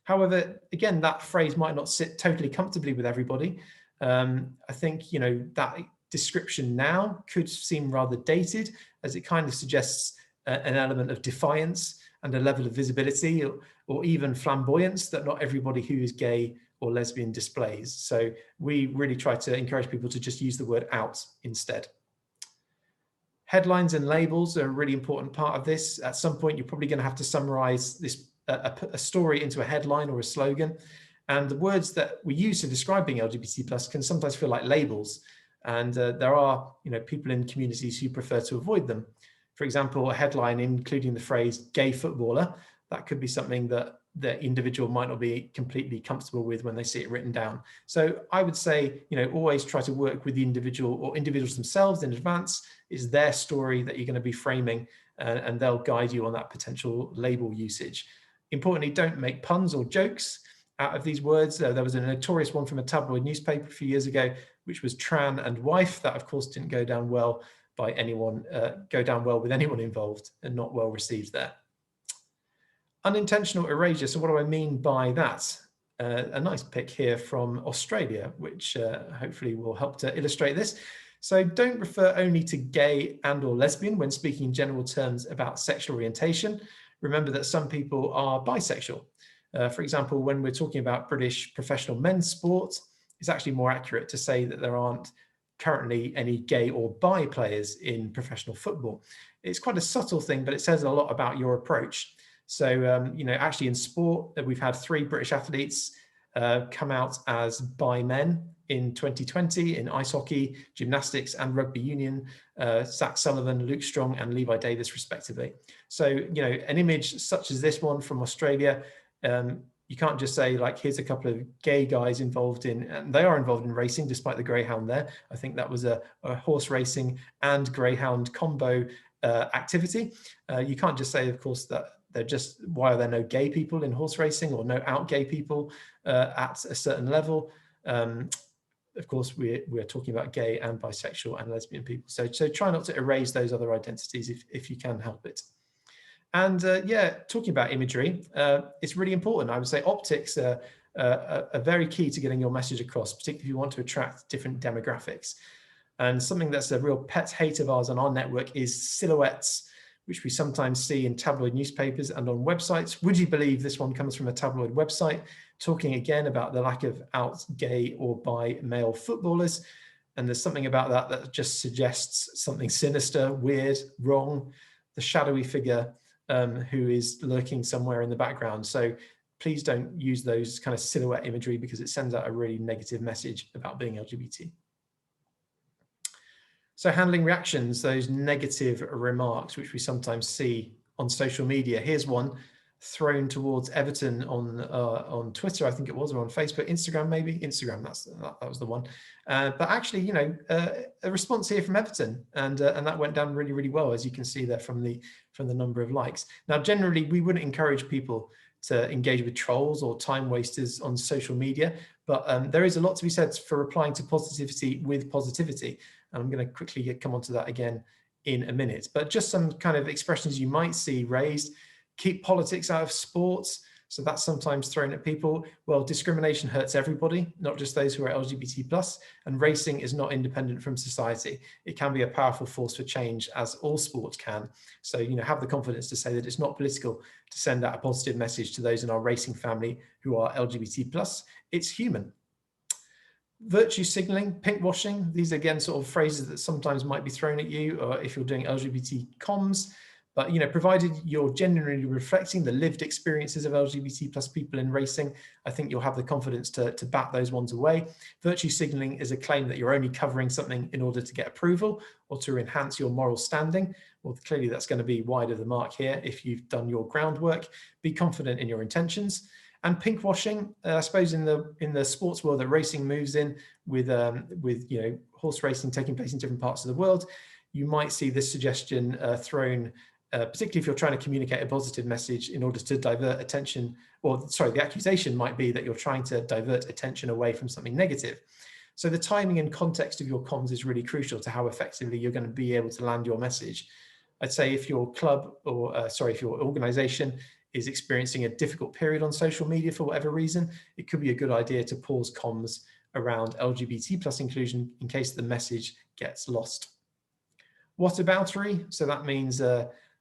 However, again, that phrase might not sit totally comfortably with everybody. I think, that description now could seem rather dated, as it kind of suggests an element of defiance and a level of visibility or even flamboyance that not everybody who is gay or lesbian displays. So we really try to encourage people to just use the word out instead. Headlines and labels are a really important part of this. At some point, you're probably going to have to summarize a story into a headline or a slogan. And the words that we use to describe being LGBT plus can sometimes feel like labels. And there are people in communities who prefer to avoid them. For example, a headline including the phrase gay footballer, that could be something that the individual might not be completely comfortable with when they see it written down. So I would say, always try to work with the individual or individuals themselves in advance. It's their story that you're going to be framing, and they'll guide you on that potential label usage. Importantly, don't make puns or jokes out of these words. There was a notorious one from a tabloid newspaper a few years ago, which was tran and wife. That, of course, didn't go down well by anyone, with anyone involved, and not well received there. Unintentional erasure. So what do I mean by that? A nice pic here from Australia, which hopefully will help to illustrate this. So don't refer only to gay and or lesbian when speaking in general terms about sexual orientation. Remember that some people are bisexual. For example, when we're talking about British professional men's sport, it's actually more accurate to say that there aren't currently any gay or bi players in professional football. It's quite a subtle thing, but it says a lot about your approach. So, actually in sport, we've had 3 British athletes come out as bi men in 2020 in ice hockey, gymnastics and rugby union, Zach Sullivan, Luke Strong and Levi Davis respectively. So, an image such as this one from Australia, you can't just say like, here's a couple of gay guys involved in, and they are involved in racing despite the greyhound there. I think that was a horse racing and greyhound combo activity. You can't just say, of course, that why are there no gay people in horse racing, or no out gay people at a certain level? Of course, we're talking about gay and bisexual and lesbian people. So try not to erase those other identities if you can help it. And yeah, talking about imagery, it's really important. I would say optics are very key to getting your message across, particularly if you want to attract different demographics. And something that's a real pet hate of ours on our network is silhouettes, which we sometimes see in tabloid newspapers and on websites. Would you believe this one comes from a tabloid website, talking again about the lack of out gay or bi male footballers. And there's something about that just suggests something sinister, weird, wrong, the shadowy figure who is lurking somewhere in the background. So please don't use those kind of silhouette imagery, because it sends out a really negative message about being LGBT. So handling reactions, those negative remarks, which we sometimes see on social media. Here's one thrown towards Everton on Twitter, I think it was, or on Facebook, Instagram maybe. Instagram, that was the one. But actually, you know, a response here from Everton, and that went down really, really well, as you can see there from the number of likes. Now, generally, we wouldn't encourage people to engage with trolls or time wasters on social media, but there is a lot to be said for replying to positivity with positivity. And I'm going to quickly come onto that again in a minute. But just some kind of expressions you might see raised: keep politics out of sports. So that's sometimes thrown at people. Well, discrimination hurts everybody, not just those who are LGBT+, and racing is not independent from society. It can be a powerful force for change, as all sports can. So, you know, have the confidence to say that it's not political to send out a positive message to those in our racing family who are LGBT+. It's human. Virtue signaling, pink washing, these are again sort of phrases that sometimes might be thrown at you, or if you're doing LGBT comms. But, you know, provided you're genuinely reflecting the lived experiences of LGBT+ people in racing, I think you'll have the confidence to bat those ones away. Virtue signaling is a claim that you're only covering something in order to get approval or to enhance your moral standing. Well, clearly that's going to be wide of the mark here if you've done your groundwork. Be confident in your intentions. And pink washing, I suppose in the sports world that racing moves in, with you know, horse racing taking place in different parts of the world, you might see this suggestion thrown, particularly if you're trying to communicate a positive message in order to divert attention, or sorry, the accusation might be that you're trying to divert attention away from something negative. So the timing and context of your comms is really crucial to how effectively you're going to be able to land your message. I'd say if your club, or if your organization is experiencing a difficult period on social media for whatever reason, it could be a good idea to pause comms around LGBT+ inclusion in case the message gets lost. Whataboutery, so that means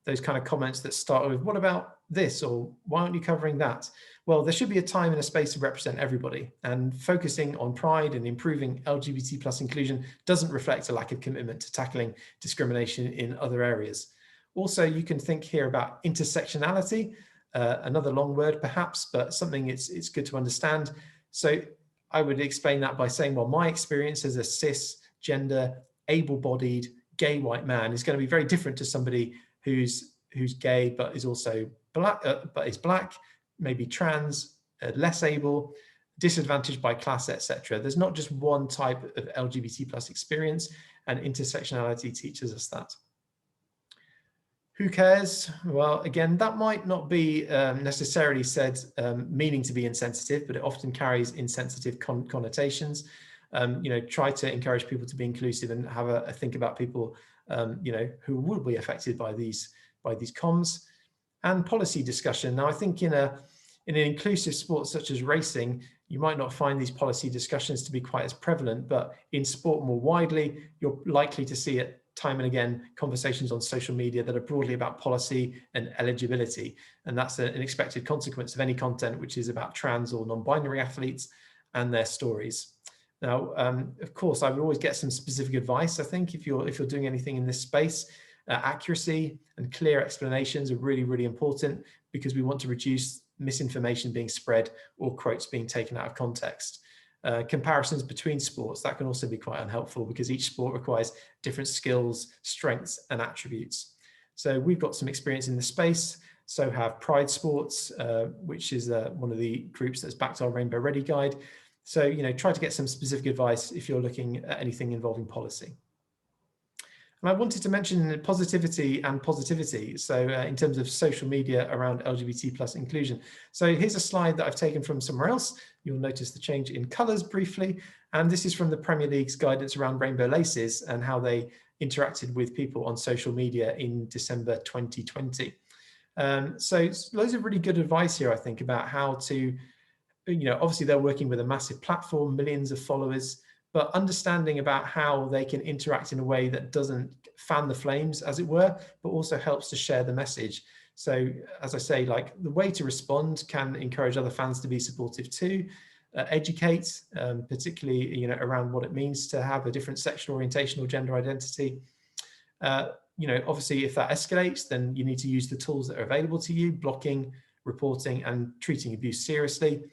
those kind of comments that start with, what about this, or why aren't you covering that? Well, there should be a time and a space to represent everybody, and focusing on pride and improving LGBT+ inclusion doesn't reflect a lack of commitment to tackling discrimination in other areas. Also, you can think here about intersectionality, another long word perhaps, but something it's good to understand. So I would explain that by saying, well, my experience as a cisgender, able-bodied, gay white man is going to be very different to somebody who's gay but is also black, black, maybe trans, less able, disadvantaged by class, etc. There's not just one type of LGBT+ experience, and intersectionality teaches us that. Who cares? Well, again, that might not be necessarily said meaning to be insensitive, but it often carries insensitive connotations. You know, try to encourage people to be inclusive and have a think about people, you know, who will be affected by these comms. And policy discussion. Now, I think in an inclusive sport such as racing, you might not find these policy discussions to be quite as prevalent, but in sport more widely, you're likely to see it time and again, conversations on social media that are broadly about policy and eligibility. And that's an expected consequence of any content which is about trans or non-binary athletes and their stories. Now, of course, I would always get some specific advice. I think if you're doing anything in this space, accuracy and clear explanations are really, really important, because we want to reduce misinformation being spread or quotes being taken out of context. Comparisons between sports, that can also be quite unhelpful, because each sport requires different skills, strengths and attributes. So we've got some experience in this space. So have Pride Sports, which is one of the groups that's backed our Rainbow Ready guide. So, you know, try to get some specific advice if you're looking at anything involving policy. And I wanted to mention positivity and positivity. So in terms of social media around LGBT plus inclusion. So here's a slide that I've taken from somewhere else. You'll notice the change in colours briefly. And this is from the Premier League's guidance around rainbow laces and how they interacted with people on social media in December 2020. So loads of really good advice here, I think, about how to, obviously they're working with a massive platform, millions of followers, but understanding about how they can interact in a way that doesn't fan the flames, as it were, but also helps to share the message. So as I say, like, the way to respond can encourage other fans to be supportive too, educate, particularly around what it means to have a different sexual orientation or gender identity. Obviously, if that escalates, then you need to use the tools that are available to you, blocking, reporting, and treating abuse seriously.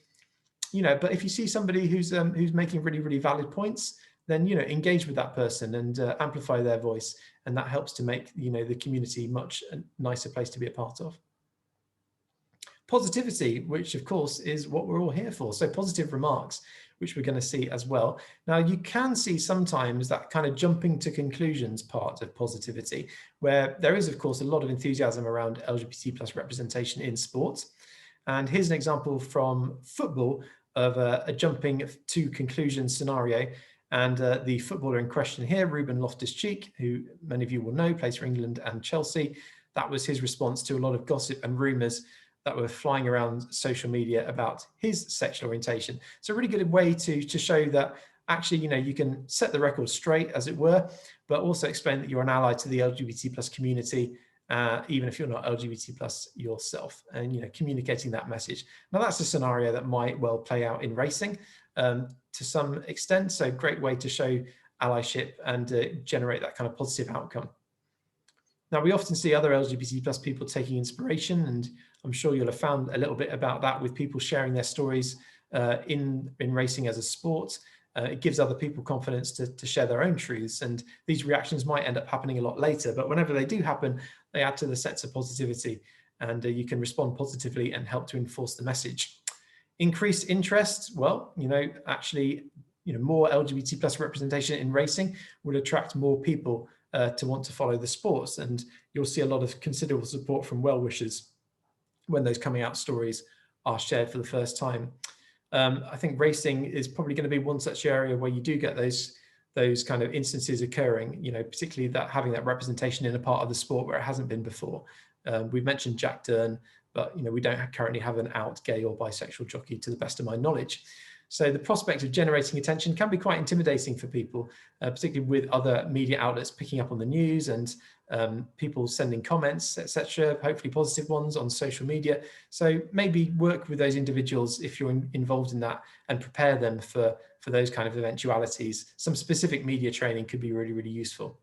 But if you see somebody who's making really, really valid points, then engage with that person and amplify their voice, and that helps to make the community much a nicer place to be a part of. Positivity, which of course is what we're all here for. So positive remarks, which we're going to see as well. Now, you can see sometimes that kind of jumping to conclusions part of positivity, where there is of course a lot of enthusiasm around LGBT plus representation in sports. And here's an example from football of a jumping to conclusion scenario. And the footballer in question here, Ruben Loftus-Cheek, who many of you will know, plays for England and Chelsea. That was his response to a lot of gossip and rumours that were flying around social media about his sexual orientation. So a really good way to show that actually, you can set the record straight, as it were, but also explain that you're an ally to the LGBT plus community, even if you're not LGBT plus yourself, and communicating that message. Now, that's a scenario that might well play out in racing to some extent. So great way to show allyship and generate that kind of positive outcome. Now, we often see other LGBT plus people taking inspiration, and I'm sure you'll have found a little bit about that with people sharing their stories in racing as a sport. It gives other people confidence to share their own truths, and these reactions might end up happening a lot later, but whenever they do happen, they add to the sense of positivity, and you can respond positively and help to enforce the message. Increased interest, well, actually, more LGBT plus representation in racing will attract more people to want to follow the sports, and you'll see a lot of considerable support from well-wishers when those coming out stories are shared for the first time. I think racing is probably going to be one such area where you do get those kind of instances occurring, particularly that having that representation in a part of the sport where it hasn't been before. We've mentioned Jack Dern, but we don't currently have an out gay or bisexual jockey, to the best of my knowledge. So the prospect of generating attention can be quite intimidating for people, particularly with other media outlets picking up on the news and people sending comments, etc., hopefully positive ones on social media. So maybe work with those individuals if you're involved in that, and prepare them for those kind of eventualities. Some specific media training could be really, really useful.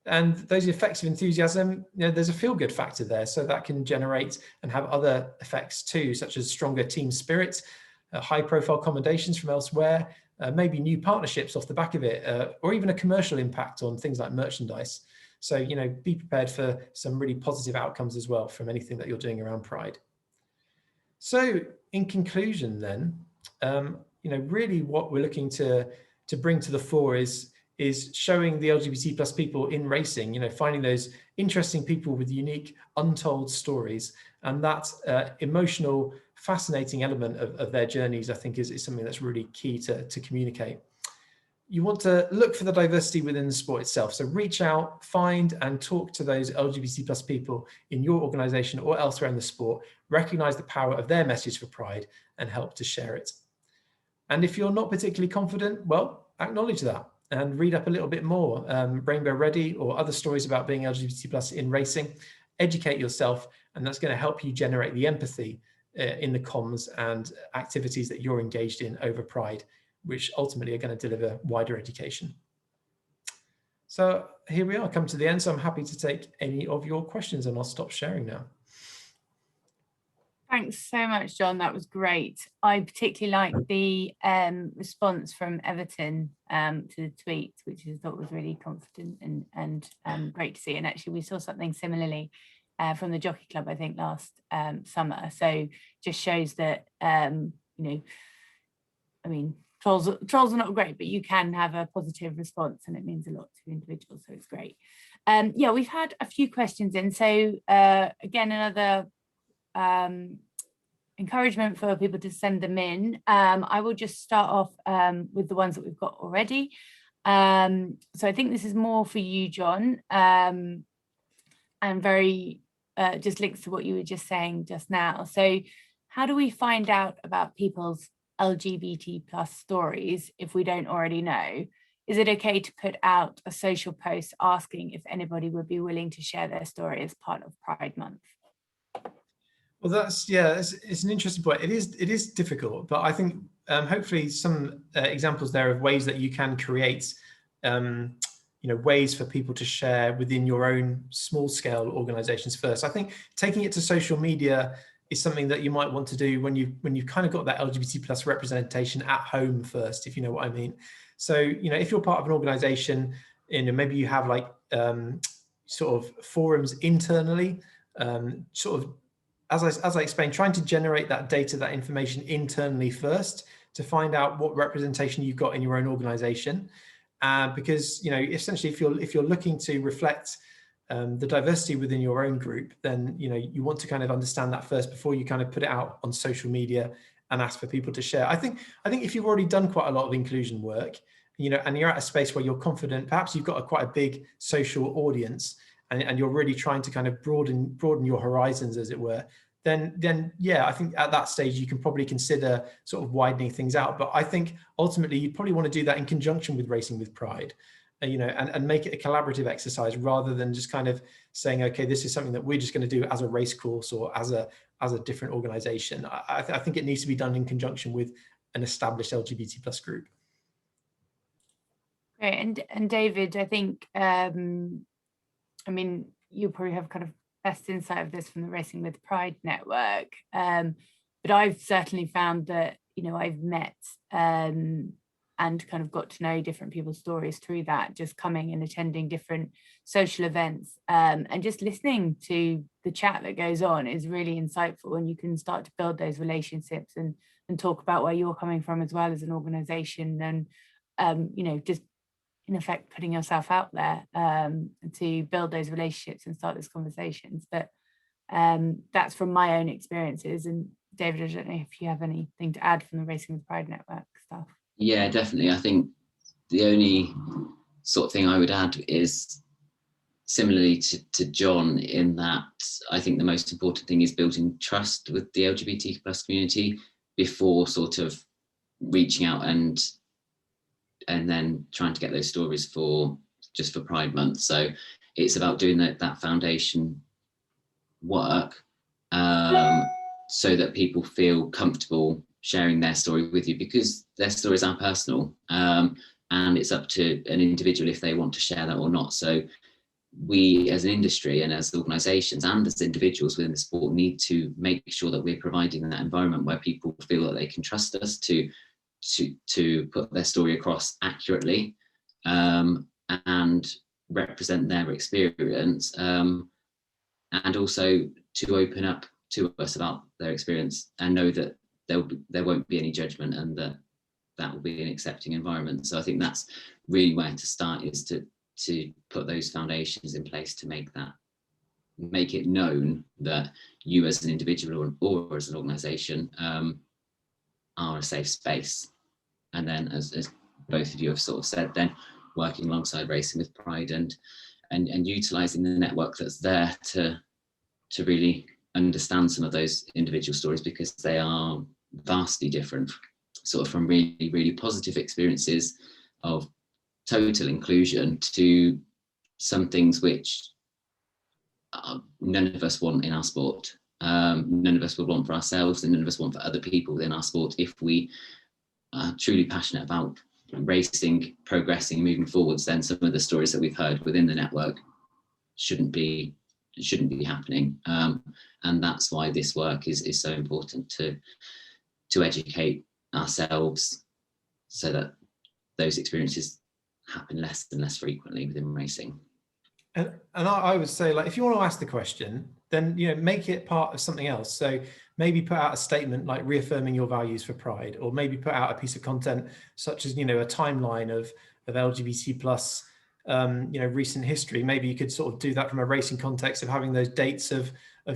And those effects of enthusiasm, there's a feel-good factor there, so that can generate and have other effects too, such as stronger team spirit, high-profile commendations from elsewhere, maybe new partnerships off the back of it, or even a commercial impact on things like merchandise. So, be prepared for some really positive outcomes as well from anything that you're doing around Pride. So, in conclusion, then, really what we're looking to bring to the fore is showing the LGBT plus people in racing, finding those interesting people with unique, untold stories, and that emotional, fascinating element of their journeys, I think, is something that's really key to communicate. You want to look for the diversity within the sport itself. So reach out, find and talk to those LGBT plus people in your organization or elsewhere in the sport, recognize the power of their message for Pride and help to share it. And if you're not particularly confident, well, acknowledge that and read up a little bit more, Rainbow Ready or other stories about being LGBT plus in racing. Educate yourself, and that's going to help you generate the empathy in the comms and activities that you're engaged in over Pride, which ultimately are going to deliver wider education. So here we are, come to the end. So I'm happy to take any of your questions, and I'll stop sharing now. Thanks so much, John. That was great. I particularly liked the response from Everton to the tweet, which I thought was really confident and great to see. And actually, we saw something similarly from the Jockey Club, I think, last summer. So just shows that, trolls are not great, but you can have a positive response and it means a lot to individuals, so it's great. Yeah, we've had a few questions in, so again, another encouragement for people to send them in. I will just start off with the ones that we've got already. So I think this is more for you, John, and very just links to what you were just saying just now. So how do we find out about people's LGBT plus stories if we don't already know? Is it okay to put out a social post asking if anybody would be willing to share their story as part of Pride Month? Well, it's an interesting point. It is difficult, but I think hopefully some examples there of ways that you can create, ways for people to share within your own small scale organizations first. I think taking it to social media is something that you might want to do when you've kind of got that LGBT plus representation at home first, if you know what I mean. So, if you're part of an organization, maybe you have like sort of forums internally, sort of, as I explained, trying to generate that data, that information internally first to find out what representation you've got in your own organization. Because, essentially, if you're looking to reflect the diversity within your own group, then, you want to kind of understand that first before you kind of put it out on social media and ask for people to share. I think if you've already done quite a lot of inclusion work, and you're at a space where you're confident, perhaps you've got quite a big social audience, and you're really trying to kind of broaden your horizons, as it were, then yeah, I think at that stage you can probably consider sort of widening things out. But I think ultimately you'd probably want to do that in conjunction with Racing with Pride, and make it a collaborative exercise rather than just kind of saying, okay, this is something that we're just going to do as a race course or as a different organization. I think it needs to be done in conjunction with an established LGBT plus group. Great, and David, I think, I mean, you probably have kind of best insight of this from the Racing with Pride network, but I've certainly found that, I've met and kind of got to know different people's stories through that, just coming and attending different social events, and just listening to the chat that goes on is really insightful, and you can start to build those relationships and talk about where you're coming from as well as an organization, and just in effect putting yourself out there to build those relationships and start those conversations. But that's from my own experiences. And David, I don't know if you have anything to add from the Racing with Pride network stuff. Yeah, definitely. I think the only sort of thing I would add is similarly to John, in that I think the most important thing is building trust with the LGBT plus community before sort of reaching out and then trying to get those stories for Pride Month. So it's about doing that foundation work so that people feel comfortable sharing their story with you, because their stories are personal, and it's up to an individual if they want to share that or not. So we as an industry and as organisations and as individuals within the sport need to make sure that we're providing that environment where people feel that they can trust us to put their story across accurately, and represent their experience, and also to open up to us about their experience and know that there won't be any judgment, and that will be an accepting environment. So I think that's really where to start, is to put those foundations in place to make it known that you as an individual or as an organisation are a safe space. And then, as both of you have sort of said, then working alongside Racing with Pride and utilising the network that's there to really understand some of those individual stories, because they are vastly different, sort of from really, really positive experiences of total inclusion to some things which none of us want in our sport. None of us would want for ourselves, and none of us want for other people within our sport. If we are truly passionate about racing, progressing, moving forwards, then some of the stories that we've heard within the network shouldn't be happening. And that's why this work is so important, to educate ourselves so that those experiences happen less and less frequently within racing. And I would say, like, if you want to ask the question, then make it part of something else. So maybe put out a statement like reaffirming your values for Pride, or maybe put out a piece of content such as, you know, a timeline of LGBT plus, you know, recent history. Maybe you could sort of do that from a racing context of having those dates of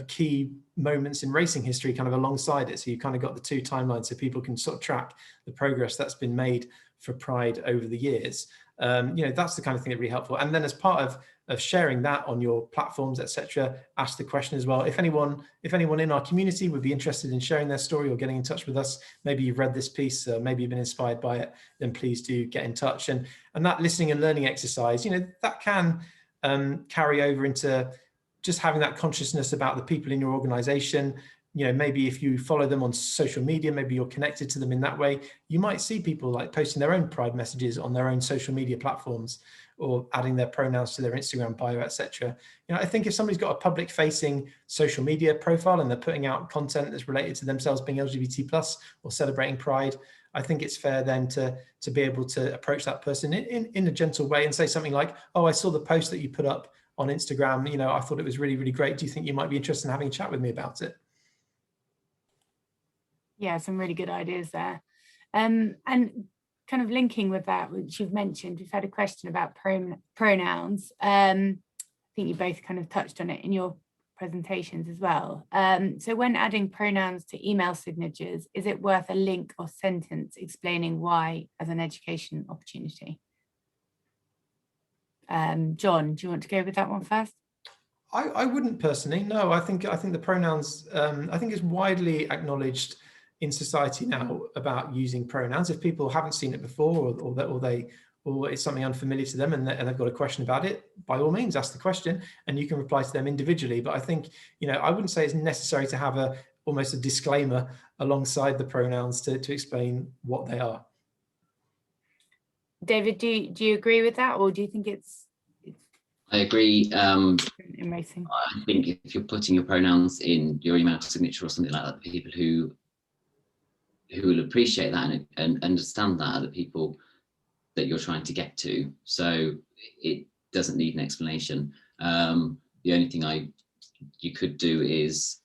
key moments in racing history kind of alongside it. So you kind of got the two timelines so people can sort of track the progress that's been made for Pride over the years. You know, that's the kind of thing that'd be helpful. And then as part of sharing that on your platforms, etc., ask the question as well. If anyone in our community would be interested in sharing their story or getting in touch with us, maybe you've read this piece, maybe you've been inspired by it, then please do get in touch. And that listening and learning exercise, you know, that can carry over into just having that consciousness about the people in your organization. You know, maybe if you follow them on social media, maybe you're connected to them in that way, you might see people like posting their own Pride messages on their own social media platforms, or adding their pronouns to their Instagram bio, etc. You know, I think if somebody's got a public facing social media profile and they're putting out content that's related to themselves being LGBT plus or celebrating Pride, I think it's fair then to be able to approach that person in a gentle way and say something like, oh, I saw the post that you put up on Instagram, you know, I thought it was really, really great. Do you think you might be interested in having a chat with me about it? Yeah, some really good ideas there. And kind of linking with that, which you've mentioned, we've had a question about pronouns. I think you both kind of touched on it in your presentations as well. So when adding pronouns to email signatures, is it worth a link or sentence explaining why as an education opportunity? John, do you want to go with that one first? I wouldn't personally. No, I think the pronouns, I think it's widely acknowledged in society now about using pronouns. If people haven't seen it before, or it's something unfamiliar to them and they've got a question about it, by all means ask the question and you can reply to them individually. But I think, you know, I wouldn't say it's necessary to have almost a disclaimer alongside the pronouns to explain what they are. David, do you agree with that, or do you think it's I agree. in racing? I think if you're putting your pronouns in your email signature or something like that, the people who will appreciate that and understand that are the people that you're trying to get to. So it doesn't need an explanation. The only thing you could do is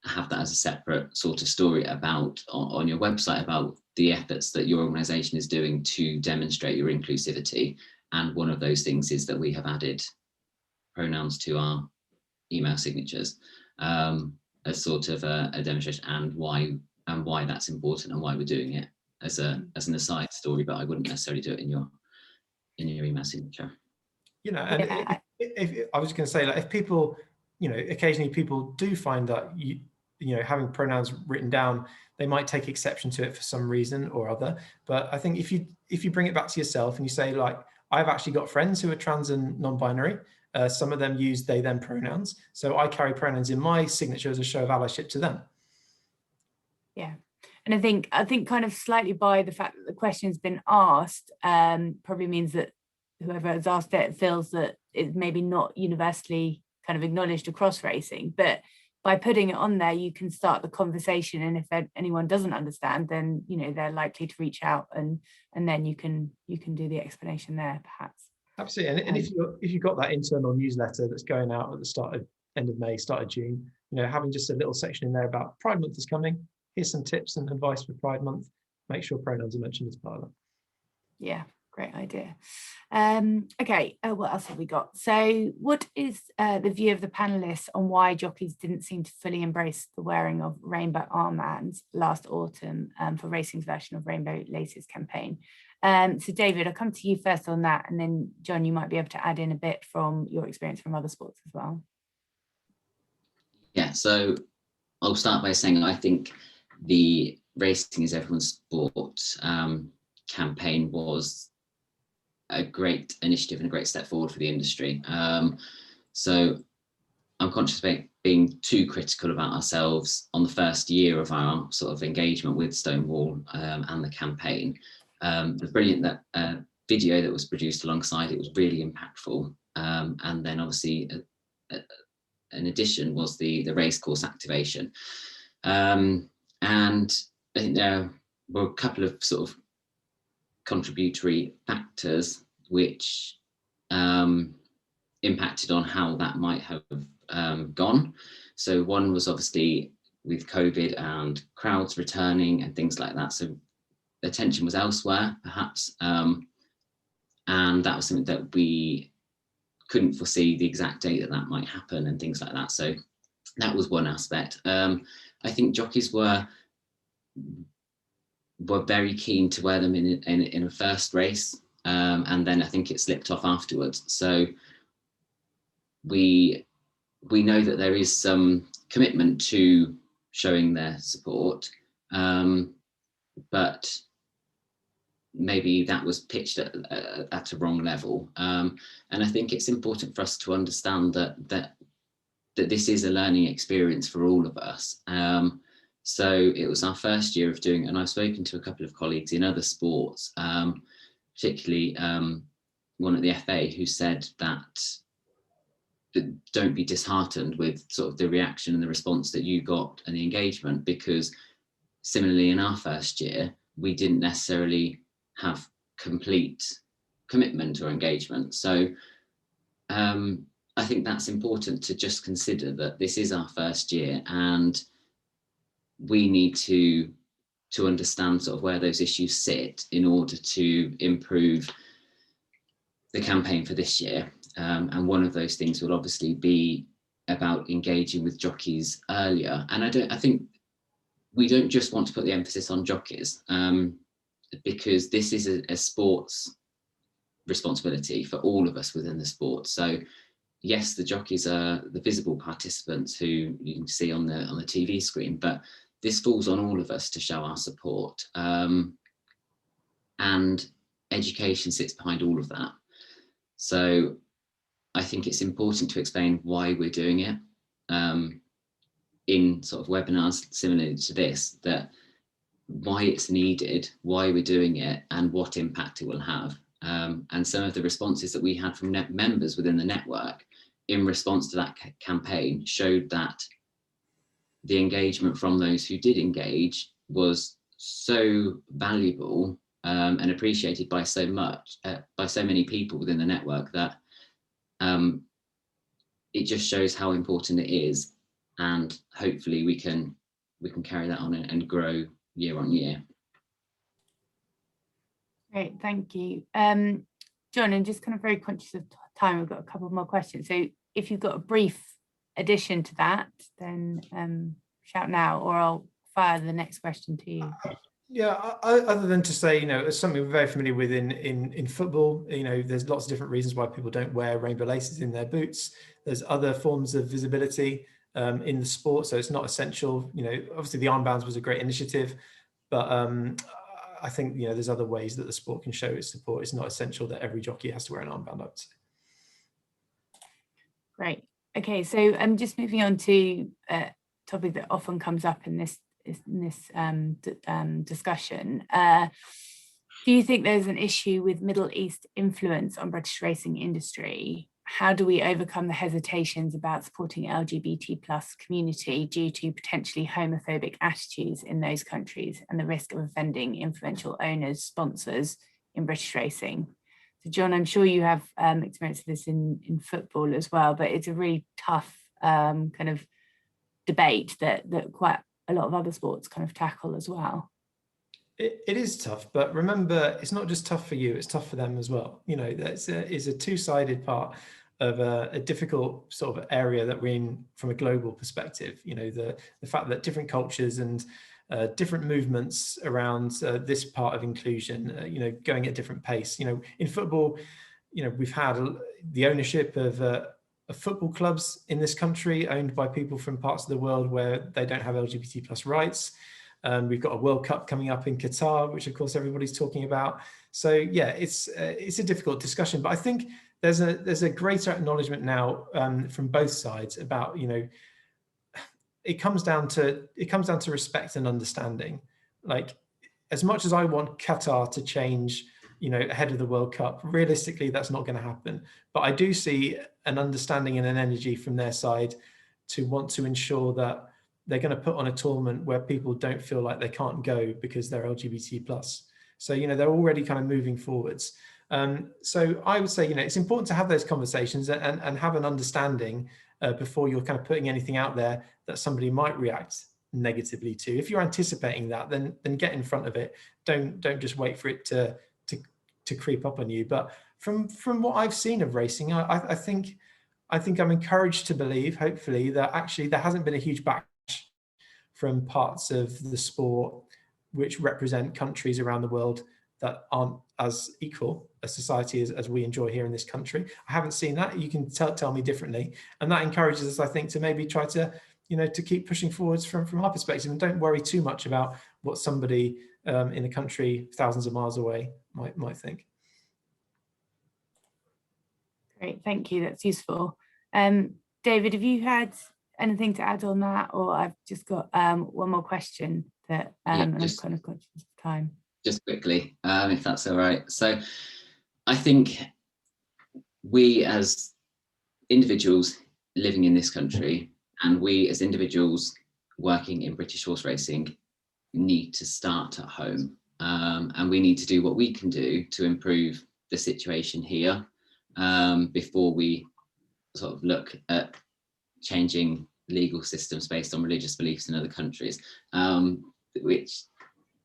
have that as a separate sort of story about on your website about the efforts that your organization is doing to demonstrate your inclusivity. And one of those things is that we have added pronouns to our email signatures as sort of a demonstration, and why that's important and why we're doing it as an aside story. But I wouldn't necessarily do it in your email signature. You know, and if I was going to say, like, if people, you know, occasionally people do find that you know, having pronouns written down, they might take exception to it for some reason or other. But I think if you bring it back to yourself and you say, like, I've actually got friends who are trans and non-binary. Some of them use they, them pronouns. So I carry pronouns in my signature as a show of allyship to them. Yeah. And I think kind of slightly by the fact that the question's been asked, probably means that whoever has asked it feels that it's maybe not universally kind of acknowledged across racing. But by putting it on there, you can start the conversation. And if anyone doesn't understand, then, you know, they're likely to reach out and then you can do the explanation there, perhaps. Absolutely. And if you've got that internal newsletter that's going out at the end of May, start of June, you know, having just a little section in there about Pride Month is coming. Here's some tips and advice for Pride Month. Make sure pronouns are mentioned as part of that. Yeah, great idea. Okay, what else have we got? So what is the view of the panelists on why jockeys didn't seem to fully embrace the wearing of rainbow armbands last autumn for racing's version of Rainbow Laces campaign? So David, I'll come to you first on that, and then John, you might be able to add in a bit from your experience from other sports as well. Yeah, so I'll start by saying I think the Racing is Everyone's Sport campaign was a great initiative and a great step forward for the industry. So I'm conscious about being too critical about ourselves on the first year of our sort of engagement with Stonewall and the campaign. The brilliant video that was produced alongside it was really impactful. And then obviously in addition was the racecourse activation. And I think there were a couple of sort of contributory factors which impacted on how that might have gone. So one was obviously with COVID and crowds returning and things like that. So attention was elsewhere, perhaps. And that was something that we couldn't foresee the exact date that that might happen and things like that. So that was one aspect. I think jockeys were very keen to wear them in a first race, and then I think it slipped off afterwards. So we know that there is some commitment to showing their support, but maybe that was pitched at a wrong level. And I think it's important for us to understand that this is a learning experience for all of us. So it was our first year of doing it, and I've spoken to a couple of colleagues in other sports, particularly one at the FA, who said that don't be disheartened with sort of the reaction and the response that you got and the engagement, because similarly in our first year, we didn't necessarily have complete commitment or engagement. So I think that's important to just consider that this is our first year, and we need to understand sort of where those issues sit in order to improve the campaign for this year. And one of those things will obviously be about engaging with jockeys earlier. And I think we don't just want to put the emphasis on jockeys, because this is a sports responsibility for all of us within the sport. So yes, the jockeys are the visible participants who you can see on the TV screen, but this falls on all of us to show our support. And education sits behind all of that. So I think it's important to explain why we're doing it in sort of webinars similar to this, that why it's needed, why we're doing it, and what impact it will have. And some of the responses that we had from members within the network in response to that campaign showed that the engagement from those who did engage was so valuable and appreciated by so many people within the network, that it just shows how important it is, and hopefully we can carry that on and grow year on year. Great, thank you. John, and just kind of very conscious of time, we've got a couple more questions. So if you've got a brief addition to that, then shout now, or I'll fire the next question to you. Yeah, other than to say, it's something we're very familiar with in football. There's lots of different reasons why people don't wear rainbow laces in their boots. There's other forms of visibility in the sport, so it's not essential. Obviously the armbands was a great initiative, but I think there's other ways that the sport can show its support. It's not essential that every jockey has to wear an armband, I would say. Great. Okay, so I'm just moving on to a topic that often comes up in this discussion. Do you think there's an issue with Middle East influence on British racing industry? How do we overcome the hesitations about supporting LGBT+ community due to potentially homophobic attitudes in those countries and the risk of offending influential owners, sponsors in British racing? So John, I'm sure you have experience of this in football as well, but it's a really tough kind of debate that quite a lot of other sports kind of tackle as well. It is tough, but remember, it's not just tough for you, it's tough for them as well. That's is a two-sided part of a difficult sort of area that we're in from a global perspective. The fact that different cultures and different movements around this part of inclusion, going at different pace. In football, we've had the ownership of football clubs in this country owned by people from parts of the world where they don't have LGBT+ rights. We've got a World Cup coming up in Qatar, which of course everybody's talking about. So yeah, it's a difficult discussion, but I think there's a greater acknowledgement now from both sides about, it comes down to respect and understanding. Like, as much as I want Qatar to change, ahead of the World Cup, realistically, that's not going to happen. But I do see an understanding and an energy from their side to want to ensure that they're going to put on a tournament where people don't feel like they can't go because they're LGBT+. So, they're already kind of moving forwards. So I would say, it's important to have those conversations and have an understanding before you're kind of putting anything out there that somebody might react negatively to. If you're anticipating that, then get in front of it. Don't just wait for it to creep up on you. But from what I've seen of racing, I think I'm encouraged to believe, hopefully, that actually there hasn't been a huge backlash from parts of the sport which represent countries around the world that aren't as equal a society as we enjoy here in this country. I haven't seen that. You can tell me differently, and that encourages us, I think, to maybe try to, to keep pushing forwards from our perspective, and don't worry too much about what somebody in a country thousands of miles away might think. Great, thank you. That's useful. David, have you had anything to add on that, or I've just got one more question that and I'm kind of conscious of time. Just quickly, if that's all right. So I think we as individuals living in this country, and we as individuals working in British horse racing, need to start at home, and we need to do what we can do to improve the situation here before we sort of look at changing legal systems based on religious beliefs in other countries, which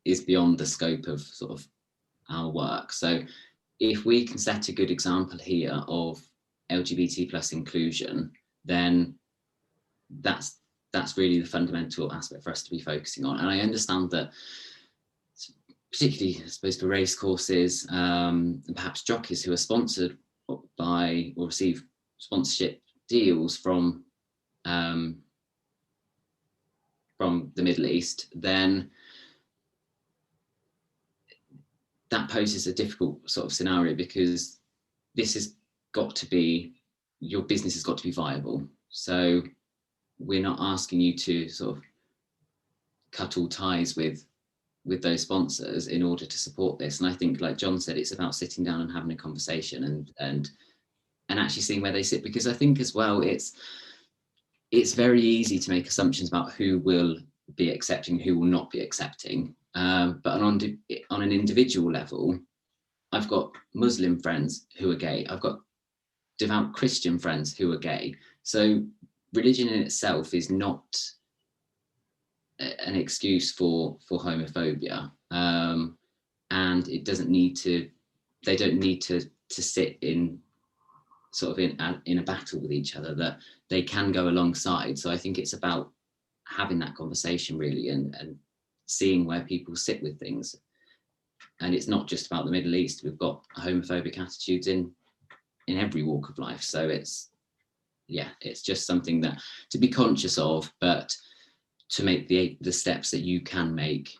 is beyond the scope of sort of our work. So if we can set a good example here of LGBT plus inclusion, then that's really the fundamental aspect for us to be focusing on. And I understand that, particularly I suppose for race courses, and perhaps jockeys who are sponsored by or receive sponsorship deals from the Middle East, then that poses a difficult sort of scenario, because this has got to be, your business has got to be viable. So we're not asking you to sort of cut all ties with those sponsors in order to support this. And I think, like John said, it's about sitting down and having a conversation and actually seeing where they sit, because I think as well, it's very easy to make assumptions about who will be accepting, who will not be accepting. But on an individual level, I've got Muslim friends who are gay. I've got devout Christian friends who are gay. So religion in itself is not an excuse for homophobia, and it doesn't need to. They don't need to sit in sort of in a battle with each other. That they can go alongside. So I think it's about having that conversation really, and seeing where people sit with things. And it's not just about the Middle East. We've got homophobic attitudes in every walk of life. So it's just something that to be conscious of, but to make the steps that you can make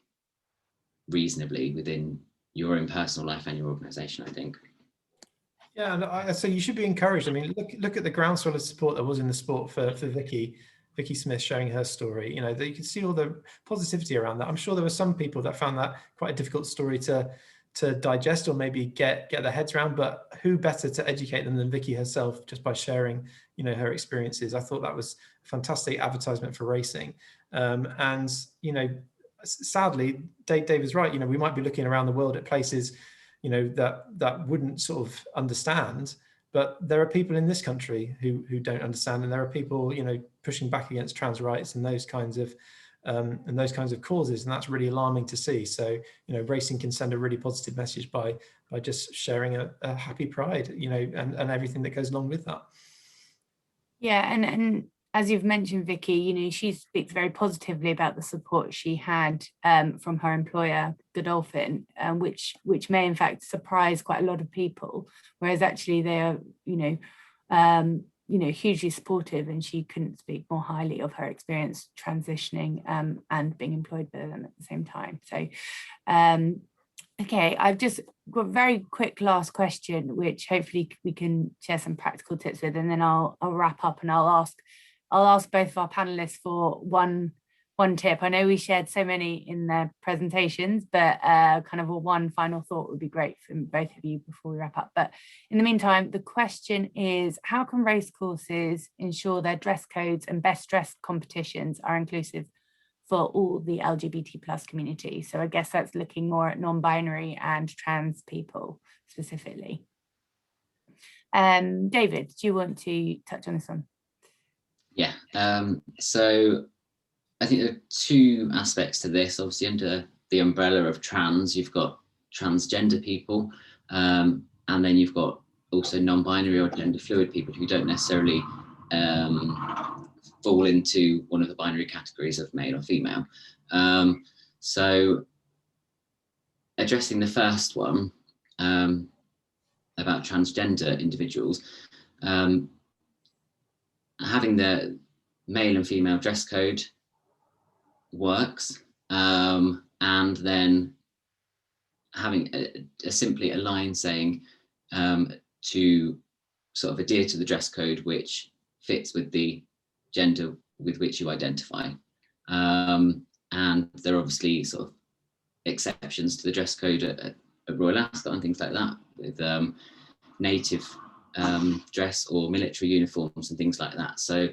reasonably within your own personal life and your organisation, I think. Yeah, and so you should be encouraged. I mean, look at the groundswell of support that was in the sport for Vicky Smith sharing her story. You know, that you can see all the positivity around that. I'm sure there were some people that found that quite a difficult story to digest or maybe get their heads around, but who better to educate them than Vicky herself, just by sharing, her experiences. I thought that was a fantastic advertisement for racing. And, sadly, Dave is right. We might be looking around the world at places, that wouldn't sort of understand, but there are people in this country who don't understand, and there are people, pushing back against trans rights and those kinds of causes, and that's really alarming to see. So, racing can send a really positive message by just sharing a happy pride, and everything that goes along with that. Yeah, and as you've mentioned, Vicky, she speaks very positively about the support she had from her employer, Godolphin, which may in fact surprise quite a lot of people, whereas actually they are, hugely supportive, and she couldn't speak more highly of her experience transitioning and being employed by them at the same time. So, okay, I've just got a very quick last question, which hopefully we can share some practical tips with, and then I'll wrap up, and I'll ask both of our panelists for one tip. I know we shared so many in their presentations, but kind of one final thought would be great from both of you before we wrap up. But in the meantime, the question is, how can race courses ensure their dress codes and best dressed competitions are inclusive for all the LGBT plus community? So I guess that's looking more at non-binary and trans people specifically. David, do you want to touch on this one? Yeah, so I think there are two aspects to this. Obviously, under the umbrella of trans, you've got transgender people, and then you've got also non-binary or gender fluid people who don't necessarily fall into one of the binary categories of male or female. So addressing the first one about transgender individuals, having the male and female dress code works, and then having simply a line saying to sort of adhere to the dress code which fits with the gender with which you identify. And there are obviously sort of exceptions to the dress code at Royal Ascot and things like that, with native dress or military uniforms and things like that. So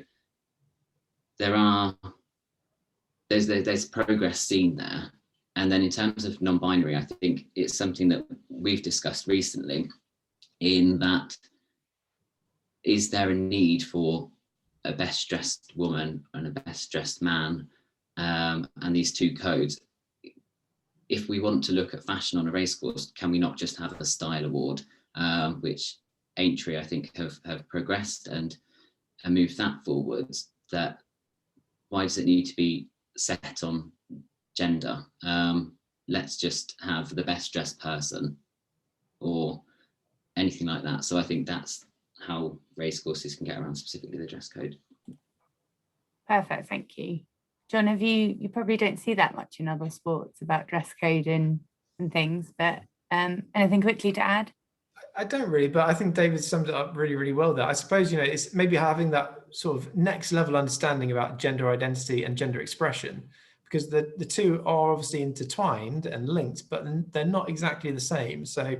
there's progress seen there. And then in terms of non-binary, I think it's something that we've discussed recently, in that, is there a need for a best dressed woman and a best dressed man, and these two codes? If we want to look at fashion on a racecourse, can we not just have a style award, which Aintree, I think, have progressed and moved that forwards? That why does it need to be set on gender? Let's just have the best dressed person or anything like that. So I think that's how racecourses can get around specifically the dress code. Perfect, thank you. John, you probably don't see that much in other sports about dress code and things, but anything quickly to add? I don't really, but I think David summed it up really, really well there. I suppose, it's maybe having that sort of next level understanding about gender identity and gender expression, because the two are obviously intertwined and linked, but they're not exactly the same. So,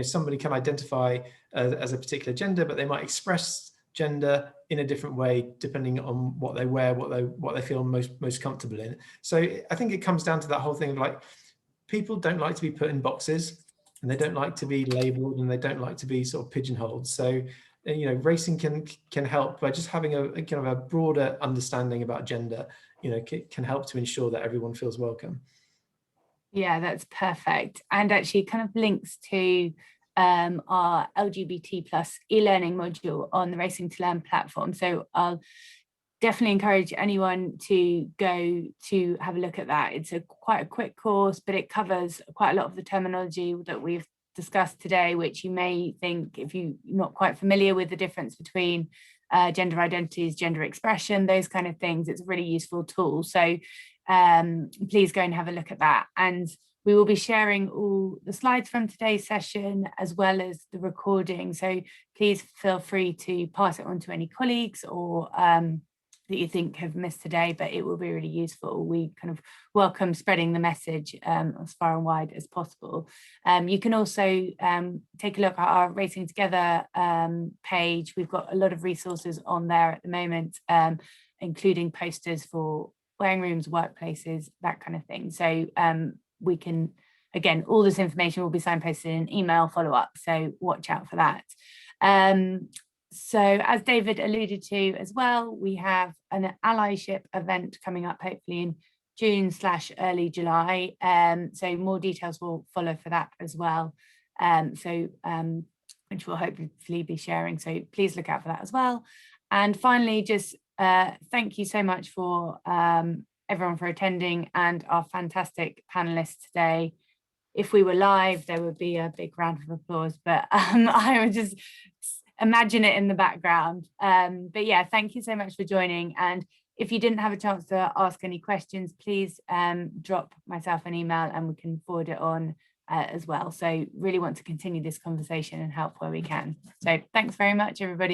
somebody can identify as a particular gender, but they might express gender in a different way depending on what they wear, what they feel most comfortable in. So I think it comes down to that whole thing of, like, people don't like to be put in boxes, and they don't like to be labeled, and they don't like to be sort of pigeonholed. So, racing can help by just having a kind of a broader understanding about gender, can help to ensure that everyone feels welcome. Yeah, that's perfect. And actually kind of links to our LGBT+ e-learning module on the Racing to Learn platform. So I'll definitely encourage anyone to go to have a look at that. It's quite a quick course, but it covers quite a lot of the terminology that we've discussed today, which you may think, if you're not quite familiar with the difference between gender identities, gender expression, those kind of things, it's a really useful tool. So please go and have a look at that. And we will be sharing all the slides from today's session as well as the recording. So please feel free to pass it on to any colleagues or that you think have missed today, but it will be really useful. We kind of welcome spreading the message as far and wide as possible. You can also take a look at our Racing Together page. We've got a lot of resources on there at the moment, including posters for wearing rooms, workplaces, that kind of thing. So we can, again, all this information will be signposted in an email follow-up, so watch out for that. So as David alluded to as well, we have an allyship event coming up hopefully in June/early July. So more details will follow for that as well. Which we'll hopefully be sharing. So please look out for that as well. And finally, just thank you so much for everyone for attending and our fantastic panelists today. If we were live, there would be a big round of applause, but I would just imagine it in the background. But yeah, thank you so much for joining. And if you didn't have a chance to ask any questions, please drop myself an email and we can forward it on as well. So really want to continue this conversation and help where we can. So thanks very much, everybody.